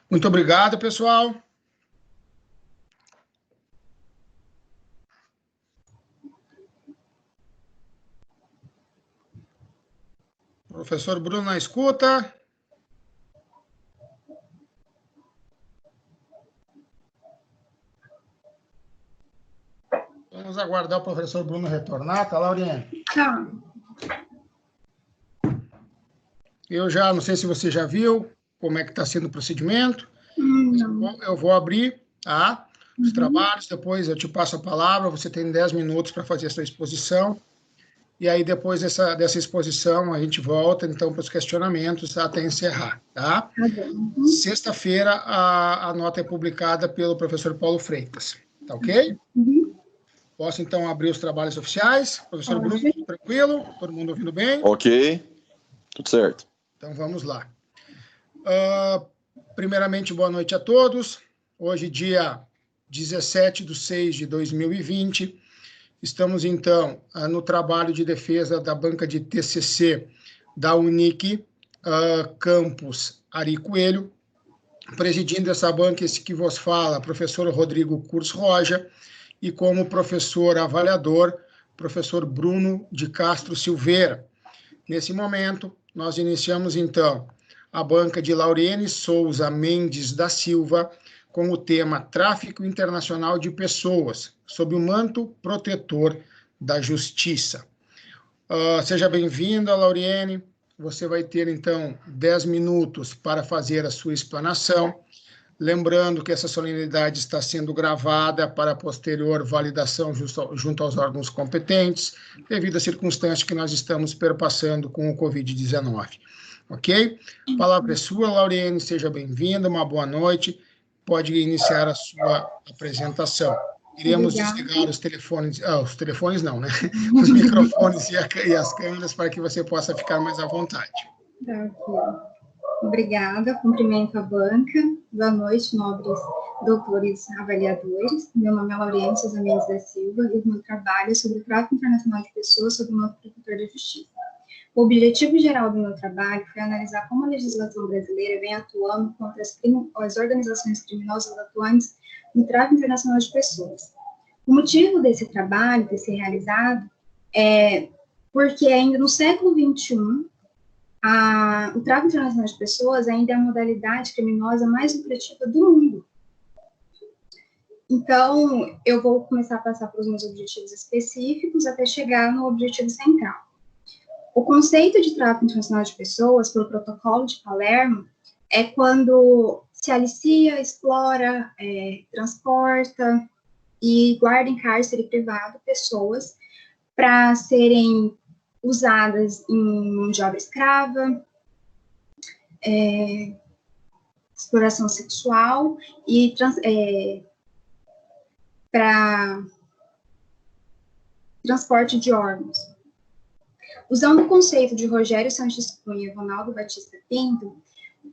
A: Muito obrigado, pessoal. Professor Bruno na escuta. Vamos aguardar o professor Bruno retornar, tá, Lauriane?
F: Tá.
A: Eu já, não sei se você já viu como é que está sendo o procedimento.
F: Não.
A: Eu vou abrir, tá? Os trabalhos, depois eu te passo a palavra, você tem 10 minutos para fazer a sua exposição. E aí, depois dessa exposição, a gente volta, então, para os questionamentos até encerrar, tá?
F: Tá bom.
A: Sexta-feira, a nota é publicada pelo professor Paulo Freitas, tá ok? Posso, então, abrir os trabalhos oficiais? Professor Bruno, tudo tranquilo? Todo mundo ouvindo bem?
C: Ok, tudo certo.
A: Então, vamos lá. Primeiramente, boa noite a todos. Hoje, dia 17/6/2020, estamos, então, no trabalho de defesa da banca de TCC da Unic, campus Ari Coelho. Presidindo essa banca, esse que vos fala, professor Rodrigo Curso Roja, e como professor avaliador, professor Bruno de Castro Silveira. Nesse momento, nós iniciamos, então, a banca de Lauriene Souza Mendes da Silva, com o tema Tráfico Internacional de Pessoas, sob o manto protetor da Justiça. Seja bem-vinda, Lauriene. Você vai ter, então, 10 minutos para fazer a sua explanação. Lembrando que essa solenidade está sendo gravada para posterior validação junto aos órgãos competentes, devido à circunstância que nós estamos perpassando com o Covid-19. Ok? A palavra é sua, Lauriene, seja bem-vinda, uma boa noite. Pode iniciar a sua apresentação. Iremos desligar os telefones, os telefones não, né? Os microfones e as câmeras para que você possa ficar mais à vontade.
F: Obrigada, cumprimento a banca. Boa noite, nobres doutores avaliadores. Meu nome é Lauriene Souza Mendes da Silva e o meu trabalho é sobre o tráfico internacional de pessoas sob o manto protetor da Justiça. O objetivo geral do meu trabalho foi analisar como a legislação brasileira vem atuando contra as organizações criminosas atuantes no tráfico internacional de pessoas. O motivo desse trabalho ter sido realizado é porque ainda no século XXI, o tráfico internacional de pessoas ainda é a modalidade criminosa mais lucrativa do mundo. Então, eu vou começar a passar pelos meus objetivos específicos até chegar no objetivo central. O conceito de tráfico internacional de pessoas, pelo Protocolo de Palermo, é quando se alicia, explora, transporta e guarda em cárcere privado pessoas para serem usadas em mão de obra escrava, exploração sexual e para transporte de órgãos. Usando o conceito de Rogério Sanches Cunha e Ronaldo Batista Pinto,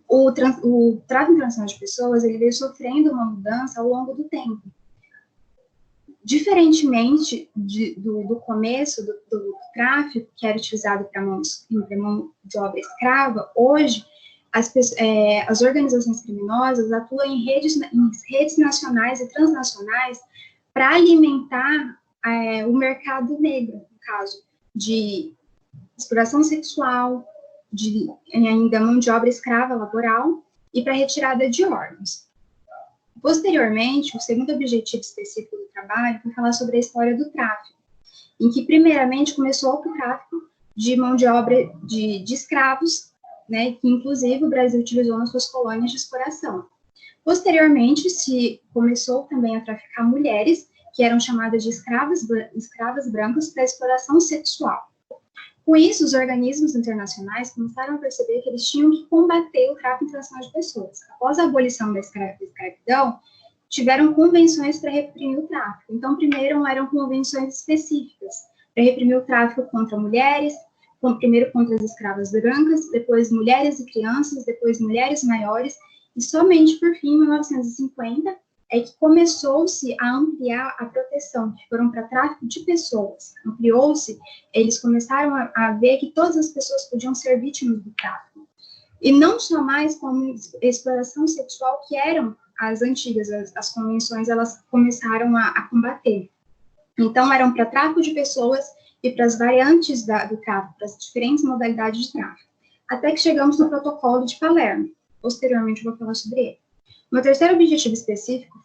F: o tráfico internacional de pessoas ele veio sofrendo uma mudança ao longo do tempo. Diferentemente do começo do tráfico, que era utilizado para mão de obra escrava, hoje as organizações criminosas atuam em redes nacionais e transnacionais para alimentar o mercado negro, no caso de exploração sexual, de ainda mão de obra escrava laboral e para retirada de órgãos. Posteriormente, o segundo objetivo específico do trabalho foi falar sobre a história do tráfico, em que primeiramente começou o tráfico de mão de obra de escravos, né, que inclusive o Brasil utilizou nas suas colônias de exploração. Posteriormente, se começou também a traficar mulheres, que eram chamadas de escravas brancas para exploração sexual. Com isso, os organismos internacionais começaram a perceber que eles tinham que combater o tráfico internacional de pessoas. Após a abolição da escravidão, tiveram convenções para reprimir o tráfico. Então, primeiro eram convenções específicas para reprimir o tráfico contra mulheres, primeiro contra as escravas brancas, depois mulheres e crianças, depois mulheres maiores, e somente por fim, em 1950, é que começou-se a ampliar a proteção, que foram para tráfico de pessoas. Ampliou-se, eles começaram a ver que todas as pessoas podiam ser vítimas do tráfico. E não só mais como exploração sexual, que eram as antigas, as convenções, elas começaram a combater. Então, eram para tráfico de pessoas e para as variantes do tráfico, para as diferentes modalidades de tráfico. Até que chegamos no Protocolo de Palermo. Posteriormente, eu vou falar sobre ele. Meu terceiro objetivo específico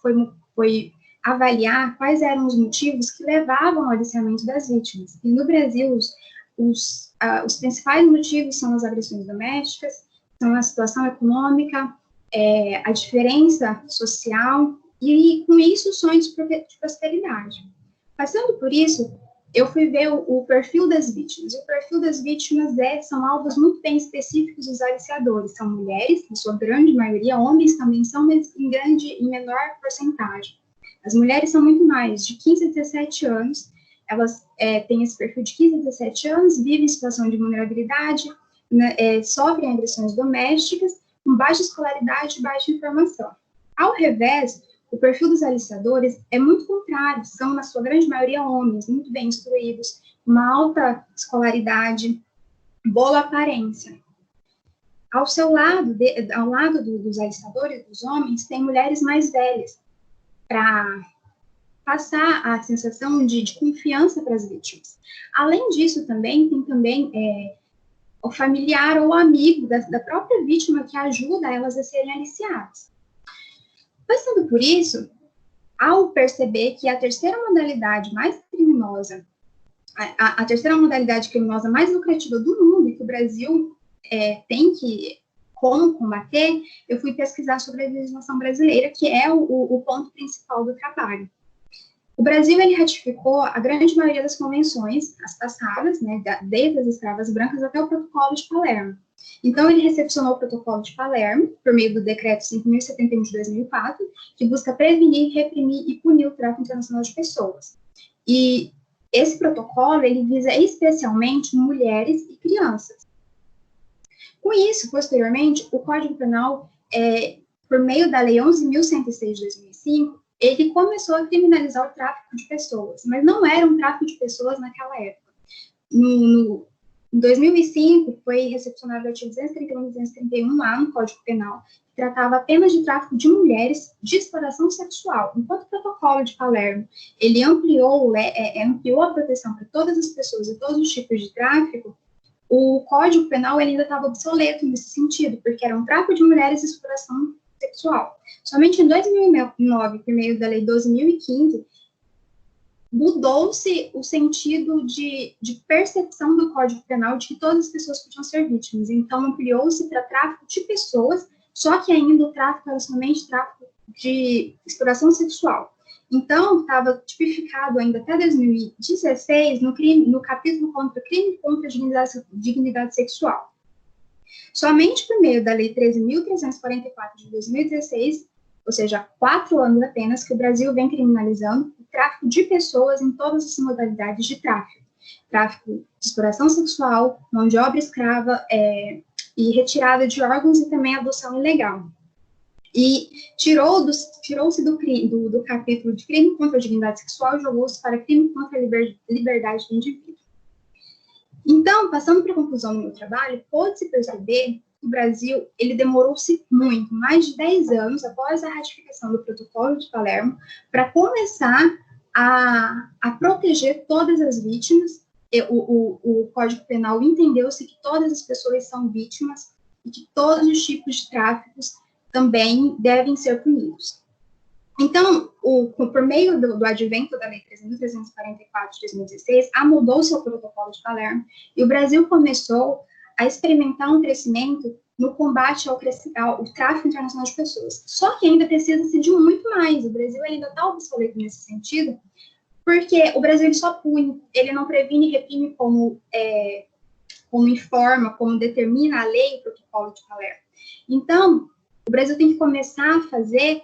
F: foi avaliar quais eram os motivos que levavam ao aliciamento das vítimas. E no Brasil, os principais motivos são as agressões domésticas, são a situação econômica, a diferença social e, com isso, sonhos de prosperidade. Passando por isso, eu fui ver o perfil das vítimas. O perfil das vítimas são alvos muito bem específicos dos aliciadores. São mulheres, em sua grande maioria, homens também são, mas em menor porcentagem. As mulheres são muito mais, de 15 a 17 anos. Elas têm esse perfil de 15 a 17 anos, vivem em situação de vulnerabilidade, né, sofrem agressões domésticas, com baixa escolaridade e baixa informação. Ao revés, o perfil dos aliciadores é muito contrário, são, na sua grande maioria, homens, muito bem instruídos, uma alta escolaridade, boa aparência. Ao lado dos aliciadores, dos homens, tem mulheres mais velhas, para passar a sensação de confiança para as vítimas. Além disso, tem o familiar ou amigo da própria vítima que ajuda elas a serem aliciadas. Passando por isso, ao perceber que a terceira modalidade mais criminosa, a terceira modalidade criminosa mais lucrativa do mundo, e que o Brasil tem que como combater, eu fui pesquisar sobre a legislação brasileira, que é o ponto principal do trabalho. O Brasil, ele ratificou a grande maioria das convenções, as passadas, né, desde as escravas brancas até o Protocolo de Palermo. Então, ele recepcionou o Protocolo de Palermo, por meio do Decreto 5.071 de 2004, que busca prevenir, reprimir e punir o tráfico internacional de pessoas. E esse protocolo, ele visa especialmente mulheres e crianças. Com isso, posteriormente, o Código Penal, por meio da Lei 11.106 de 2005, ele começou a criminalizar o tráfico de pessoas, mas não era um tráfico de pessoas naquela época. Em 2005, foi recepcionado o artigo 231 e 231 lá no Código Penal, que tratava apenas de tráfico de mulheres de exploração sexual. Enquanto o Protocolo de Palermo, ele ampliou a proteção para todas as pessoas e todos os tipos de tráfico, o Código Penal ele ainda estava obsoleto nesse sentido, porque era um tráfico de mulheres e exploração sexual. Somente em 2009, por meio da Lei 12.015, mudou-se o sentido de percepção do Código Penal de que todas as pessoas podiam ser vítimas. Então, ampliou-se para tráfico de pessoas, só que ainda o tráfico era somente tráfico de exploração sexual. Então, estava tipificado ainda até 2016 no capítulo contra crime contra a dignidade sexual. Somente por meio da Lei 13.344 de 2016, ou seja, 4 anos apenas, que o Brasil vem criminalizando o tráfico de pessoas em todas as modalidades de tráfico. Tráfico de exploração sexual, mão de obra escrava e retirada de órgãos e também adoção ilegal. E tirou-se do capítulo de crime contra a dignidade sexual e jogou-se para crime contra a liberdade do indivíduo. Então, passando para a conclusão do meu trabalho, pode-se perceber que o Brasil ele demorou-se muito, mais de 10 anos após a ratificação do Protocolo de Palermo, para começar a proteger todas as vítimas. O Código Penal entendeu-se que todas as pessoas são vítimas e que todos os tipos de tráficos também devem ser punidos. Então, por meio do advento da Lei 13.344 de 2016, mudou-se o Protocolo de Palermo e o Brasil começou a experimentar um crescimento no combate ao tráfico internacional de pessoas. Só que ainda precisa-se de muito mais. O Brasil ainda está obsoleto nesse sentido, porque o Brasil ele só pune, ele não previne e reprime como informa, como determina a lei, o Protocolo de Palermo. Então, o Brasil tem que começar a fazer,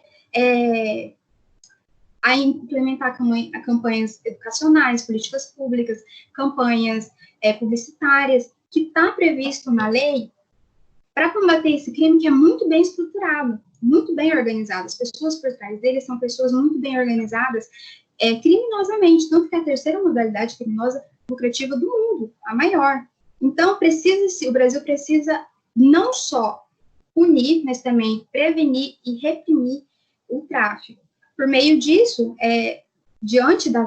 F: a implementar campanhas educacionais, políticas públicas, campanhas publicitárias, que está previsto na lei para combater esse crime que é muito bem estruturado, muito bem organizado. As pessoas por trás dele são pessoas muito bem organizadas criminosamente, tanto que é a terceira modalidade criminosa lucrativa do mundo, a maior. Então, o Brasil precisa não só punir, mas também prevenir e reprimir o tráfico. Por meio disso, diante da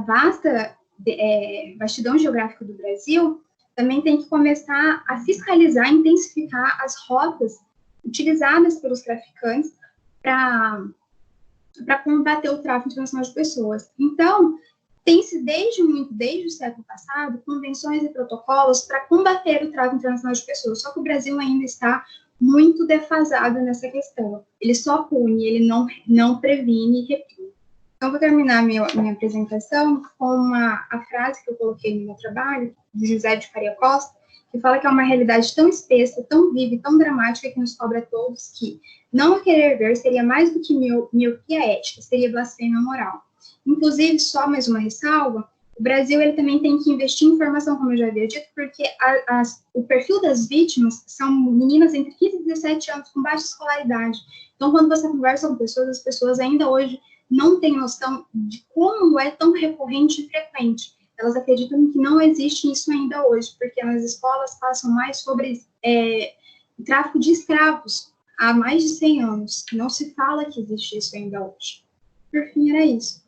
F: vastidão geográfica do Brasil, também tem que começar a fiscalizar e intensificar as rotas utilizadas pelos traficantes para combater o tráfico internacional de pessoas. Então, tem-se desde o século passado convenções e protocolos para combater o tráfico internacional de pessoas, só que o Brasil ainda está muito defasado nessa questão. Ele só pune, ele não previne e reprime. Então, vou terminar minha apresentação com a frase que eu coloquei no meu trabalho, de José de Faria Costa, que fala que é uma realidade tão espessa, tão viva e tão dramática que nos cobra a todos que não a querer ver seria mais do que miopia ética, seria blasfêmia moral. Inclusive, só mais uma ressalva, O Brasil ele também tem que investir em formação, como eu já havia dito, porque o perfil das vítimas são meninas entre 15 e 17 anos com baixa escolaridade. Então, quando você conversa com pessoas, as pessoas ainda hoje não têm noção de como é tão recorrente e frequente. Elas acreditam que não existe isso ainda hoje, porque nas escolas passam mais sobre tráfico de escravos há mais de 100 anos. Não se fala que existe isso ainda hoje. Por fim, era isso.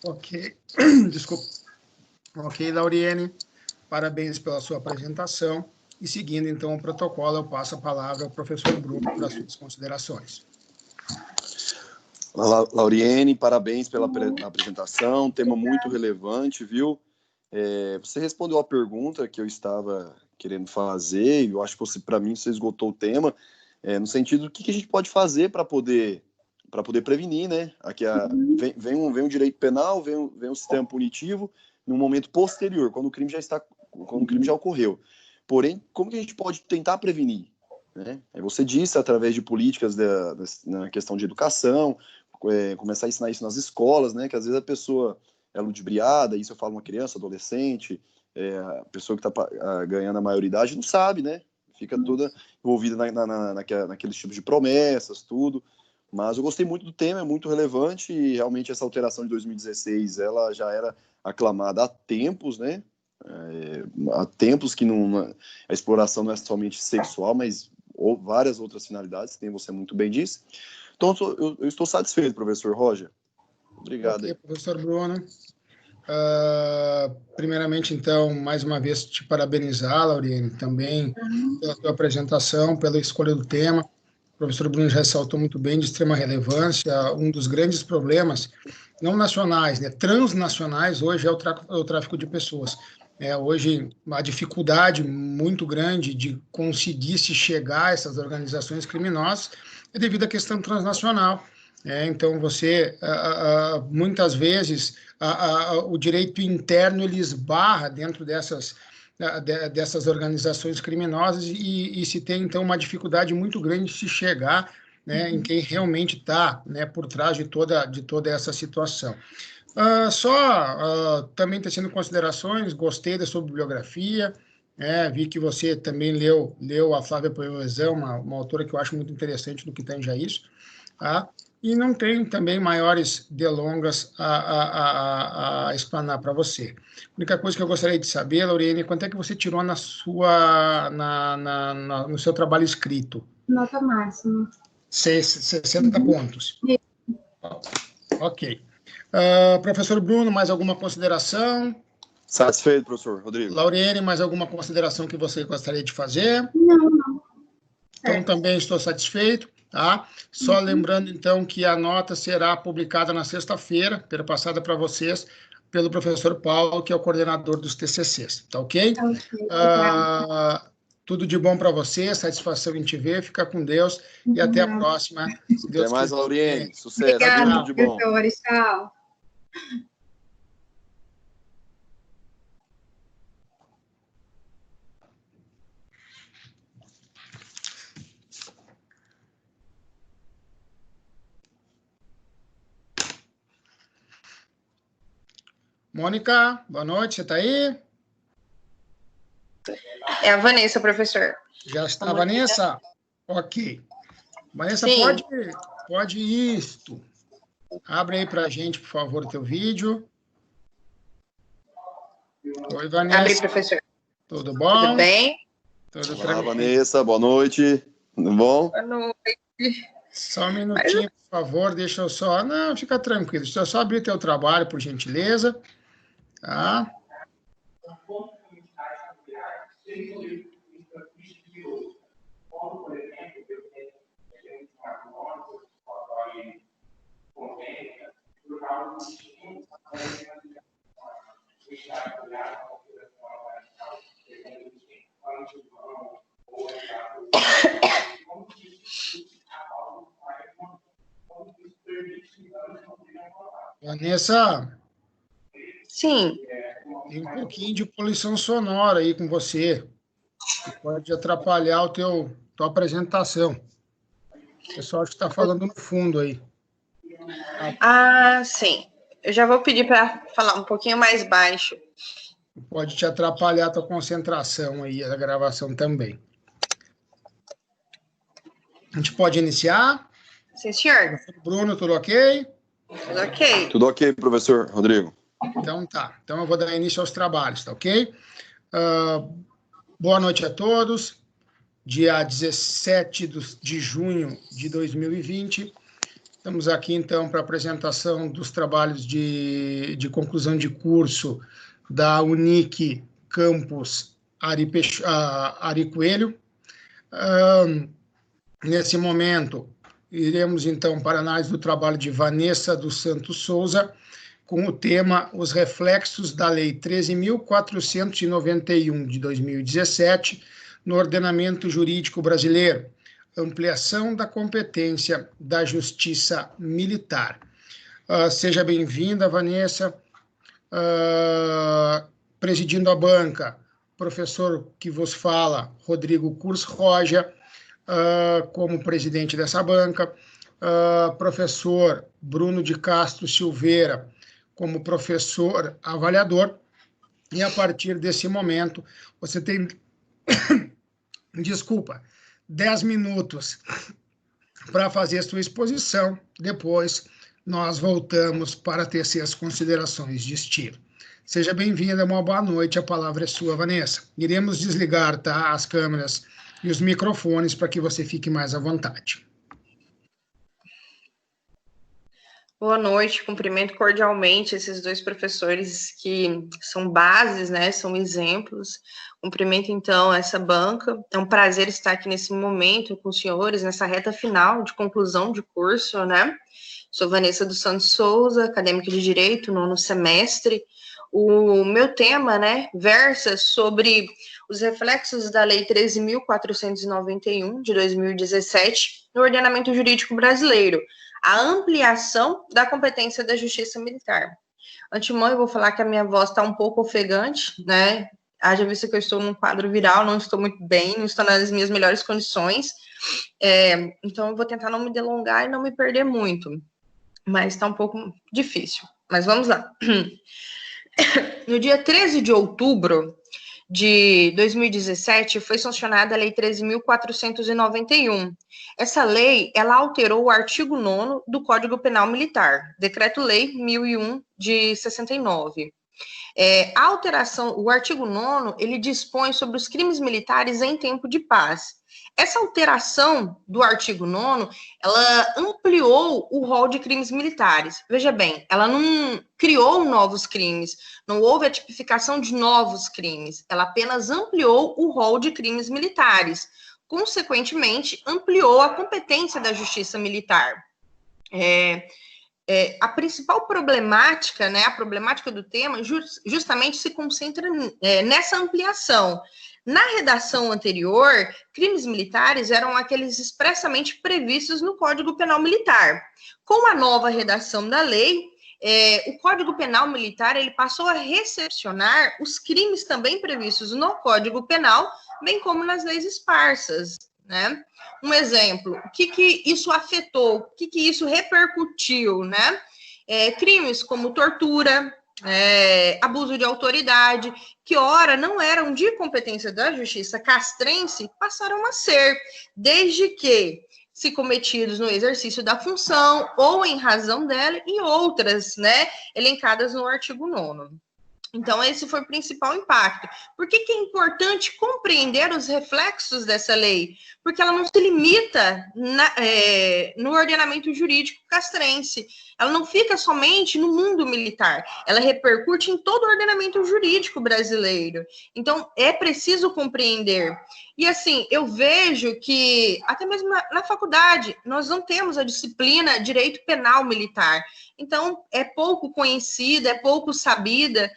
A: Ok, desculpa. Ok, Lauriane, parabéns pela sua apresentação. E seguindo, então, o protocolo, eu passo a palavra ao professor Bruno para as suas considerações.
C: Lauriane, parabéns pela apresentação, tema muito relevante, viu? Você respondeu a pergunta que eu estava querendo fazer, e eu acho que para mim você esgotou o tema, no sentido do que a gente pode fazer para poder prevenir, né? Aqui vem um direito penal, vem um sistema punitivo num momento posterior, quando o crime já ocorreu. Porém, como que a gente pode tentar prevenir? Né? Você disse através de políticas na questão de educação, começar a ensinar isso nas escolas, né? Que às vezes a pessoa é ludibriada, isso eu falo uma criança, adolescente, a pessoa que está ganhando a maioridade não sabe, né? Fica toda envolvida naqueles tipos de promessas, tudo. Mas eu gostei muito do tema, é muito relevante e realmente essa alteração de 2016, ela já era aclamada há tempos, né? Há tempos que a exploração não é somente sexual, mas várias outras finalidades, que você muito bem disse. Então, eu estou satisfeito, professor Roger. Obrigado.
A: Ok, professor Bruno. Primeiramente, então, mais uma vez, te parabenizar, Lauriane, também pela tua apresentação, pela escolha do tema. O professor Bruno já ressaltou muito bem, de extrema relevância. Um dos grandes problemas, não nacionais, né, transnacionais, hoje é o tráfico de pessoas. Hoje, a dificuldade muito grande de conseguir se chegar a essas organizações criminosas é devido à questão transnacional. Então, muitas vezes, o direito interno ele esbarra dentro dessas organizações criminosas e se tem, então, uma dificuldade muito grande de se chegar, né, em quem realmente está, né, por trás de toda essa situação. Também tecendo considerações, gostei da sua bibliografia, vi que você também leu a Flávia Poezão, uma autora que eu acho muito interessante no que tange a isso, tá? E não tenho também maiores delongas a explanar para você. A única coisa que eu gostaria de saber, Lauriane, quanto é que você tirou no seu trabalho escrito?
F: Nota máxima.
A: 60 pontos. Ok. Professor Bruno, mais alguma consideração?
C: Satisfeito, professor Rodrigo.
A: Lauriane, mais alguma consideração que você gostaria de fazer?
F: Não.
A: Então, também estou satisfeito. Tá? Só lembrando, então, que a nota será publicada na sexta-feira, passada para vocês, pelo professor Paulo, que é o coordenador dos TCCs. Tá ok? Tudo de bom para você, satisfação em te ver, fica com Deus e até a próxima. Se Deus
C: até mais,
A: quiser.
C: Lauriane. Sucesso.
F: Obrigada,
C: tudo de bom.
F: professores. Tchau.
A: Mônica, boa noite, você está aí?
G: É a Vanessa, professor.
A: Já está, Vanessa? Ok. Vanessa, pode isto. Abre aí para a gente, por favor, o teu vídeo. Oi, Vanessa.
G: Abre, professor.
A: Tudo bom?
G: Tudo bem?
A: Tudo
C: Olá,
A: tranquilo.
C: Vanessa, boa noite. Tudo bom?
G: Boa noite.
A: Só um minutinho, por favor, deixa eu só... Não, fica tranquilo. Deixa eu só abrir teu trabalho, por gentileza. Tá? Vanessa,
G: Sim.
A: tem um pouquinho de poluição sonora aí com você, que pode atrapalhar tua apresentação. O pessoal está falando no fundo aí.
G: Ah, sim. Eu já vou pedir para falar um pouquinho mais baixo.
A: Pode te atrapalhar a tua concentração aí, a gravação também. A gente pode iniciar?
G: Sim, senhor.
A: Bruno, tudo ok?
G: Tudo ok.
C: Tudo ok, professor Rodrigo?
A: Então tá. Então eu vou dar início aos trabalhos, tá ok? Boa noite a todos. Dia 17 de junho de 2020. Estamos aqui, então, para a apresentação dos trabalhos de conclusão de curso da Unic Campus Ari Coelho. Nesse momento, iremos, então, para a análise do trabalho de Vanessa dos Santos Souza, com o tema Os Reflexos da Lei 13.491 de 2017 no ordenamento jurídico brasileiro, ampliação da competência da Justiça Militar. Seja bem-vinda, Vanessa. Presidindo a banca, professor que vos fala, Rodrigo Kurs Roja, como presidente dessa banca, professor Bruno de Castro Silveira, como professor avaliador, e a partir desse momento, você tem, 10 minutos para fazer a sua exposição, depois nós voltamos para tecer as considerações de estilo. Seja bem-vinda, uma boa noite, a palavra é sua, Vanessa. Iremos desligar, tá, as câmeras e os microfones para que você fique mais à vontade.
G: Boa noite, cumprimento cordialmente esses dois professores que são bases, né, são exemplos. Cumprimento, então, essa banca. É um prazer estar aqui nesse momento com os senhores, nessa reta final de conclusão de curso, né? Sou Vanessa dos Santos Souza, acadêmica de Direito, 9º semestre. O meu tema, né, versa sobre os reflexos da Lei 13.491, de 2017, no ordenamento jurídico brasileiro, a ampliação da competência da Justiça Militar. Antemão, eu vou falar que a minha voz está um pouco ofegante, né? Haja vista que eu estou num quadro viral, não estou muito bem, não estou nas minhas melhores condições. Então, eu vou tentar não me delongar e não me perder muito. Mas está um pouco difícil. Mas vamos lá. No dia 13 de outubro de 2017, foi sancionada a Lei 13.491. Essa lei, ela alterou o artigo 9º do Código Penal Militar, Decreto-Lei 1001 de 69. A alteração, o artigo 9º, ele dispõe sobre os crimes militares em tempo de paz. Essa alteração do artigo 9º, ela ampliou o rol de crimes militares. Veja bem, ela não criou novos crimes, não houve a tipificação de novos crimes, ela apenas ampliou o rol de crimes militares. Consequentemente, ampliou a competência da Justiça Militar. A principal problemática, né, a problemática do tema, justamente se concentra nessa ampliação. Na redação anterior, crimes militares eram aqueles expressamente previstos no Código Penal Militar. Com a nova redação da lei, o Código Penal Militar ele passou a recepcionar os crimes também previstos no Código Penal, bem como nas leis esparsas, né? Um exemplo, o que isso afetou, o que isso repercutiu, né? Crimes como tortura, abuso de autoridade, que ora não eram de competência da justiça castrense, passaram a ser, desde que se cometidos no exercício da função ou em razão dela e outras, né, elencadas no artigo 9º. Então, esse foi o principal impacto. Por que é importante compreender os reflexos dessa lei? Porque ela não se limita no ordenamento jurídico castrense. Ela não fica somente no mundo militar. Ela repercute em todo o ordenamento jurídico brasileiro. Então, é preciso compreender. E, assim, eu vejo que, até mesmo na faculdade, nós não temos a disciplina Direito Penal Militar. Então, é pouco conhecida, é pouco sabida,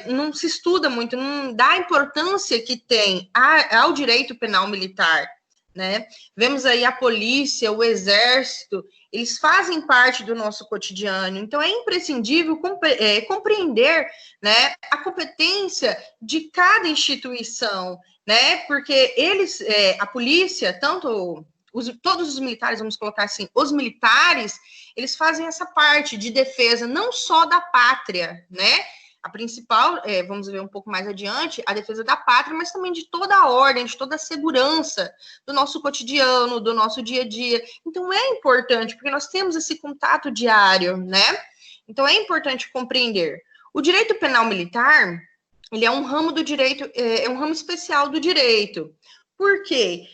G: não se estuda muito, não dá a importância que tem ao direito penal militar, né? Vemos aí a polícia, o exército, eles fazem parte do nosso cotidiano, então é imprescindível compreender, né, a competência de cada instituição, né? Porque eles, a polícia, tanto todos os militares, vamos colocar assim, os militares, eles fazem essa parte de defesa não só da pátria, né? A principal, vamos ver um pouco mais adiante, a defesa da pátria, mas também de toda a ordem, de toda a segurança do nosso cotidiano, do nosso dia a dia. Então, é importante, porque nós temos esse contato diário, né? Então, é importante compreender. O direito penal militar, ele é um ramo do direito, é um ramo especial do direito. Por quê?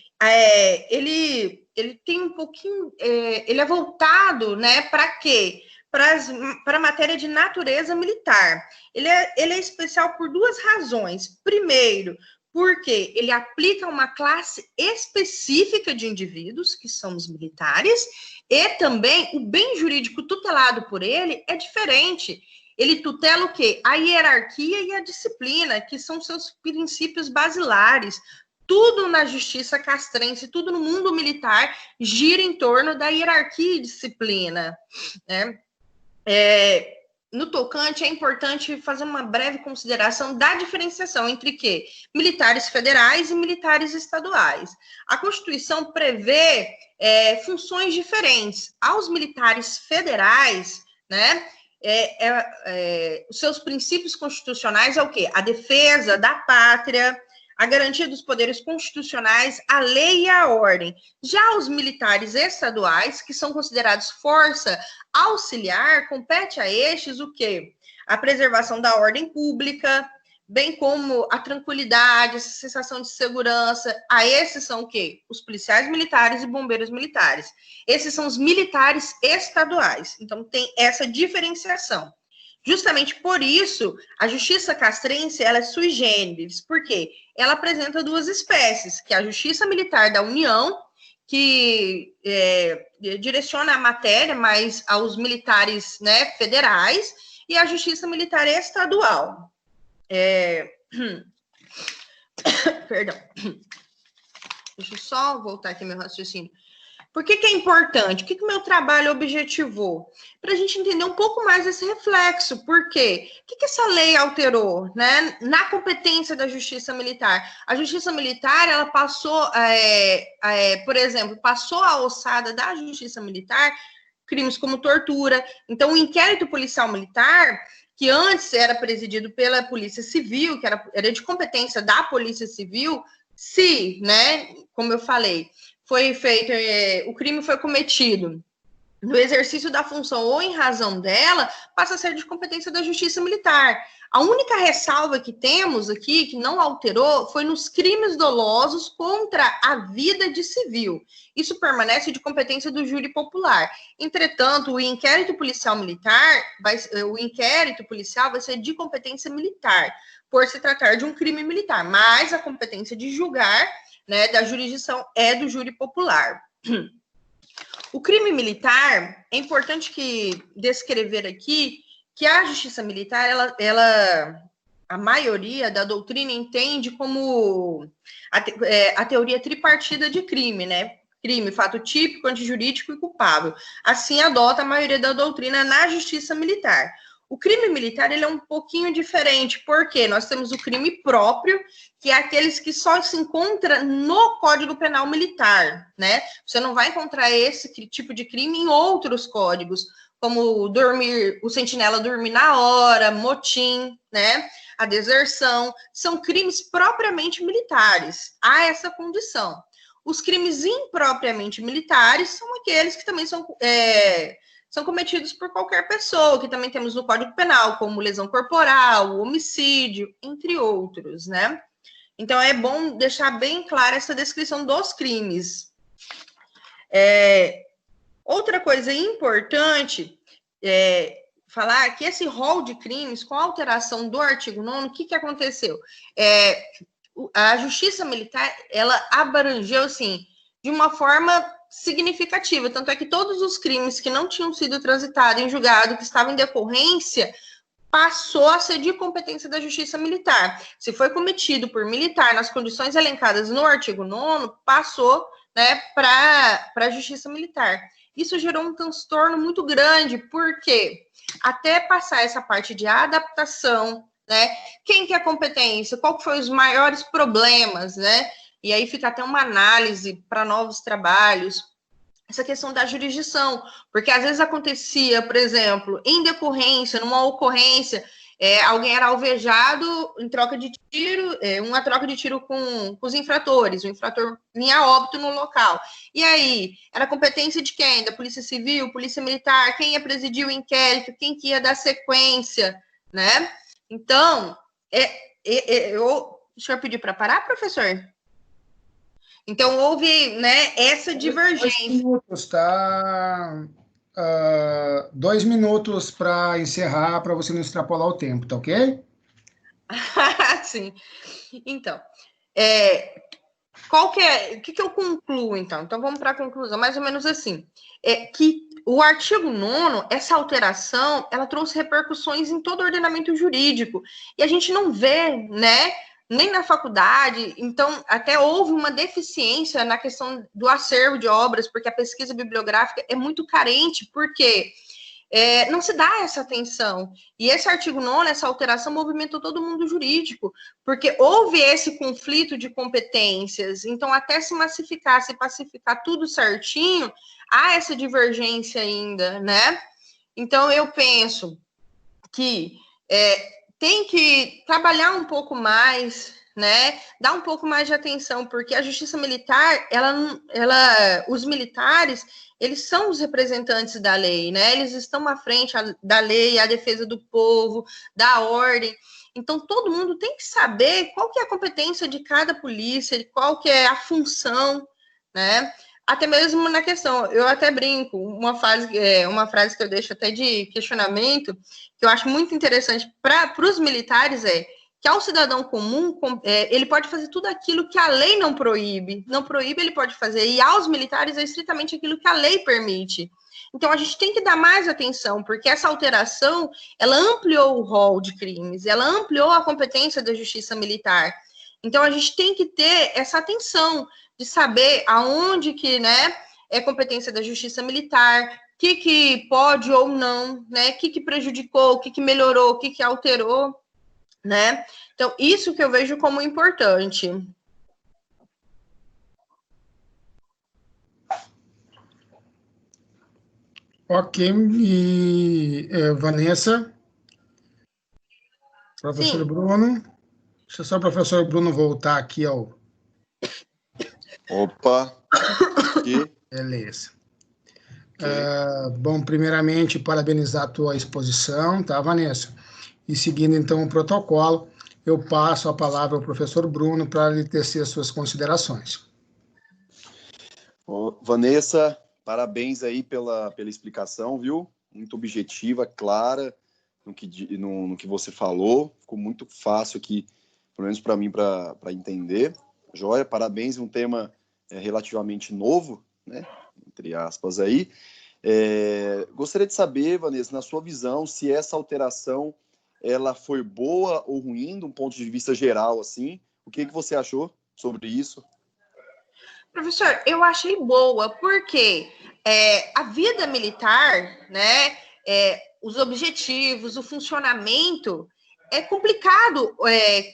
G: Ele tem um pouquinho, ele é voltado, né, para quê? Para a matéria de natureza militar. Ele é especial por duas razões. Primeiro, porque ele aplica uma classe específica de indivíduos, que são os militares, e também o bem jurídico tutelado por ele é diferente. Ele tutela o quê? A hierarquia e a disciplina, que são seus princípios basilares. Tudo na justiça castrense, tudo no mundo militar gira em torno da hierarquia e disciplina, né? No tocante, é importante fazer uma breve consideração da diferenciação entre quê? Militares federais e militares estaduais. A Constituição prevê funções diferentes. Aos militares federais, né, os seus princípios constitucionais é o quê? A defesa da pátria, a garantia dos poderes constitucionais, a lei e a ordem. Já os militares estaduais, que são considerados força auxiliar, compete a estes o quê? A preservação da ordem pública, bem como a tranquilidade, a sensação de segurança. A esses são o quê? Os policiais militares e bombeiros militares. Esses são os militares estaduais. Então, tem essa diferenciação. Justamente por isso, a justiça castrense, ela é sui generis. Por quê? Ela apresenta duas espécies, que é a justiça militar da União, que direciona a matéria mais aos militares, né, federais, e a justiça militar estadual. Perdão. Deixa eu só voltar aqui meu raciocínio. Por que é importante? O que o meu trabalho objetivou? Para a gente entender um pouco mais esse reflexo. Por quê? O que essa lei alterou, né, na competência da justiça militar? A justiça militar, ela passou, por exemplo, passou a alçada da justiça militar crimes como tortura. Então, o inquérito policial militar, que antes era presidido pela Polícia Civil, que era de competência da Polícia Civil, se, né, como eu falei, foi feito, o crime foi cometido no exercício da função ou em razão dela, passa a ser de competência da justiça militar. A única ressalva que temos aqui, que não alterou, foi nos crimes dolosos contra a vida de civil. Isso permanece de competência do júri popular. Entretanto, o inquérito policial vai ser de competência militar, por se tratar de um crime militar, mas a competência de julgar, né, da jurisdição é do júri popular. O crime militar, é importante descrever aqui que a justiça militar, a maioria da doutrina entende como a teoria tripartida de crime, né? Crime, fato típico, antijurídico e culpável. Assim adota a maioria da doutrina na justiça militar. O crime militar, ele é um pouquinho diferente, porque nós temos o crime próprio, que é aqueles que só se encontra no Código Penal Militar, né? Você não vai encontrar esse tipo de crime em outros códigos, como o sentinela dormir na hora, motim, né? A deserção, são crimes propriamente militares. Há essa condição. Os crimes impropriamente militares são aqueles que também são cometidos por qualquer pessoa, que também temos no Código Penal, como lesão corporal, homicídio, entre outros, né? Então, é bom deixar bem clara essa descrição dos crimes. Outra coisa importante falar que esse rol de crimes, com a alteração do artigo 9º, o que aconteceu? A justiça militar, ela abrangeu, assim, de uma forma significativa, tanto é que todos os crimes que não tinham sido transitados em julgado, que estavam em decorrência, passou a ser de competência da justiça militar. Se foi cometido por militar nas condições elencadas no artigo 9º, passou, né, para a justiça militar. Isso gerou um transtorno muito grande, porque até passar essa parte de adaptação, né, quem que é a competência, qual que foi os maiores problemas, né, e aí fica até uma análise para novos trabalhos, essa questão da jurisdição, porque às vezes acontecia, por exemplo, em decorrência, numa ocorrência, alguém era alvejado em troca de tiro, uma troca de tiro com os infratores, o infrator vinha a óbito no local. E aí, era competência de quem? Da Polícia Civil, Polícia Militar, quem ia presidir o inquérito, quem que ia dar sequência, né? Então, deixa eu pedir para parar, professor? Então, houve, né, essa divergência.
A: 2 minutos, tá? 2 minutos para encerrar, para você não extrapolar o tempo, tá ok?
G: Sim. Então, o que eu concluo, então? Então, vamos para a conclusão, mais ou menos assim. Que o artigo 9º, essa alteração, ela trouxe repercussões em todo o ordenamento jurídico. E a gente não vê, né, nem na faculdade, então até houve uma deficiência na questão do acervo de obras, porque a pesquisa bibliográfica é muito carente, porque não se dá essa atenção. E esse artigo 9º, essa alteração, movimentou todo mundo jurídico, porque houve esse conflito de competências, então até se massificar, se pacificar tudo certinho, há essa divergência ainda, né? Então eu penso que tem que trabalhar um pouco mais, né? Dar um pouco mais de atenção, porque a Justiça Militar, os militares, eles são os representantes da lei, né? Eles estão à frente da lei, à defesa do povo, da ordem. Então, todo mundo tem que saber qual que é a competência de cada polícia, qual que é a função, né? Até mesmo na questão, eu até brinco, uma frase que eu deixo até de questionamento, que eu acho muito interessante para os militares, que ao cidadão comum, ele pode fazer tudo aquilo que a lei não proíbe. Não proíbe, ele pode fazer. E aos militares é estritamente aquilo que a lei permite. Então, a gente tem que dar mais atenção, porque essa alteração, ela ampliou o rol de crimes, ela ampliou a competência da Justiça Militar. Então, a gente tem que ter essa atenção de saber aonde que, né, é competência da Justiça Militar, o que pode ou não, né, o que prejudicou, o que melhorou, o que alterou, né? Então, isso que eu vejo como importante.
A: Ok, e Vanessa? Professor
G: Sim.
A: Bruno? Deixa só o professor Bruno voltar aqui ao...
C: Opa! Aqui.
A: Beleza.
C: Okay.
A: Bom, primeiramente, parabenizar a tua exposição, tá, Vanessa? E seguindo, então, o protocolo, eu passo a palavra ao professor Bruno para ele tecer as suas considerações.
C: Vanessa, parabéns aí pela explicação, viu? Muito objetiva, clara no que você falou. Ficou muito fácil aqui, pelo menos para mim, para entender. Joia, parabéns, um tema relativamente novo, né? Entre aspas aí. Gostaria de saber, Vanessa, na sua visão, se essa alteração ela foi boa ou ruim, de um ponto de vista geral, assim. O que você achou sobre isso?
G: Professor, eu achei boa, porque a vida militar, né, os objetivos, o funcionamento, é complicado.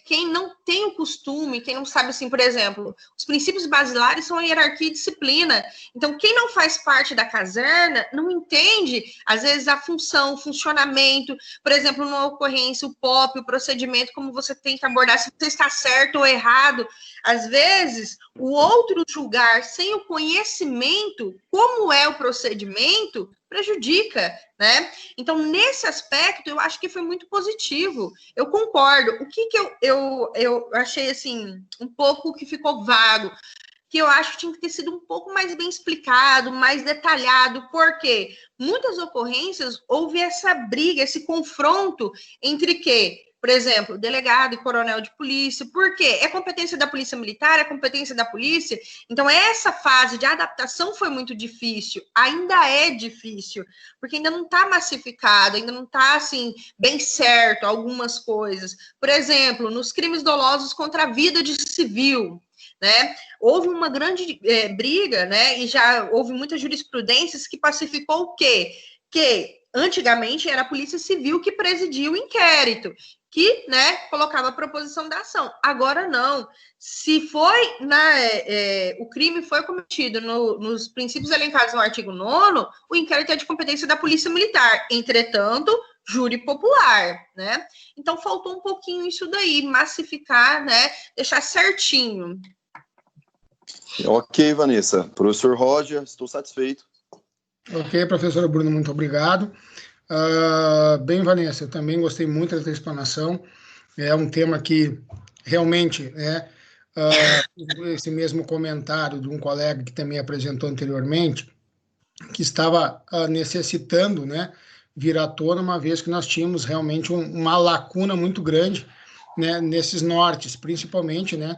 G: Quem não tem o costume, quem não sabe, assim, por exemplo, os princípios basilares são a hierarquia e disciplina. Então, quem não faz parte da caserna não entende, às vezes, a função, o funcionamento. Por exemplo, numa ocorrência, o POP, o procedimento, como você tem que abordar, se você está certo ou errado. Às vezes, o outro julgar sem o conhecimento, como é o procedimento, prejudica, né? Então, nesse aspecto, eu acho que foi muito positivo. Eu concordo. O que eu achei, assim, um pouco que ficou vago, que eu acho que tinha que ter sido um pouco mais bem explicado, mais detalhado, porque muitas ocorrências houve essa briga, esse confronto entre por exemplo, delegado e coronel de polícia. Por quê? É competência da polícia militar, é competência da polícia. Então, essa fase de adaptação foi muito difícil. Ainda é difícil, porque ainda não está massificado, ainda não está, assim, bem certo algumas coisas. Por exemplo, nos crimes dolosos contra a vida de civil, né? Houve uma grande briga, né? E já houve muitas jurisprudências que pacificou o quê? Que antigamente era a Polícia Civil que presidia o inquérito. que, né, colocava a proposição da ação. Agora não. Se foi, o crime foi cometido nos princípios elencados no artigo 9º, o inquérito é de competência da Polícia Militar. Entretanto, júri popular, né? Então, faltou um pouquinho isso daí, massificar, né, deixar certinho.
C: Ok, Vanessa. Professor Roger, estou satisfeito.
A: Ok, professora Bruno, muito obrigado. Bem, Vanessa, eu também gostei muito da tua explanação. É um tema que realmente, né, esse mesmo comentário de um colega que também apresentou anteriormente, que estava necessitando, né, vir à tona, uma vez que nós tínhamos realmente uma lacuna muito grande, né, nesses nortes, principalmente, né,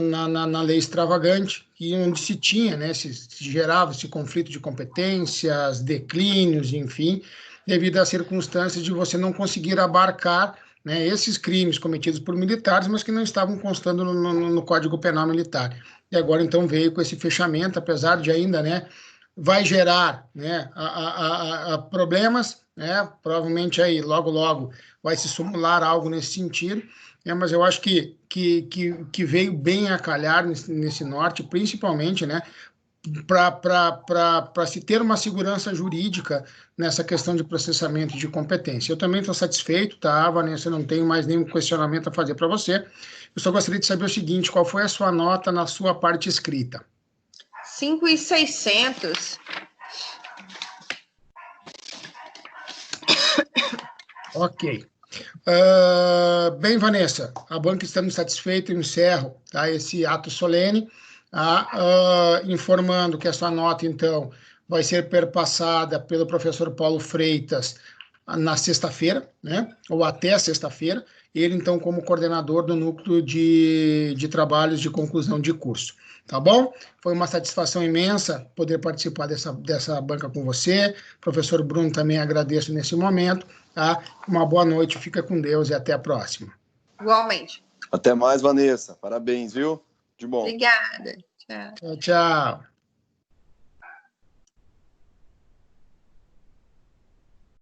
A: na lei extravagante, e onde se tinha, né, se gerava esse conflito de competências, declínios, enfim, devido às circunstâncias de você não conseguir abarcar, né, esses crimes cometidos por militares, mas que não estavam constando no Código Penal Militar. E agora, então, veio com esse fechamento, apesar de ainda, né, vai gerar, né, problemas, né, provavelmente aí, logo, vai se simular algo nesse sentido, né, mas eu acho que veio bem a calhar nesse norte, principalmente, né, para se ter uma segurança jurídica nessa questão de processamento de competência. Eu também estou satisfeito, tá, Vanessa? Eu não tenho mais nenhum questionamento a fazer para você. Eu só gostaria de saber o seguinte: qual foi a sua nota na sua parte escrita?
G: 5.600.
A: Ok. Bem, Vanessa, a banca estando satisfeita, eu encerro, tá, esse ato solene, informando que a sua nota, então, vai ser perpassada pelo professor Paulo Freitas na sexta-feira, né, ou até sexta-feira, ele, então, como coordenador do núcleo de trabalhos de conclusão de curso. Tá bom? Foi uma satisfação imensa poder participar dessa banca com você. Professor Bruno, também agradeço nesse momento. Tá? Uma boa noite, fica com Deus e até a próxima.
G: Igualmente.
C: Até mais, Vanessa. Parabéns, viu? De bom.
G: Obrigada. Tchau.
A: Tchau.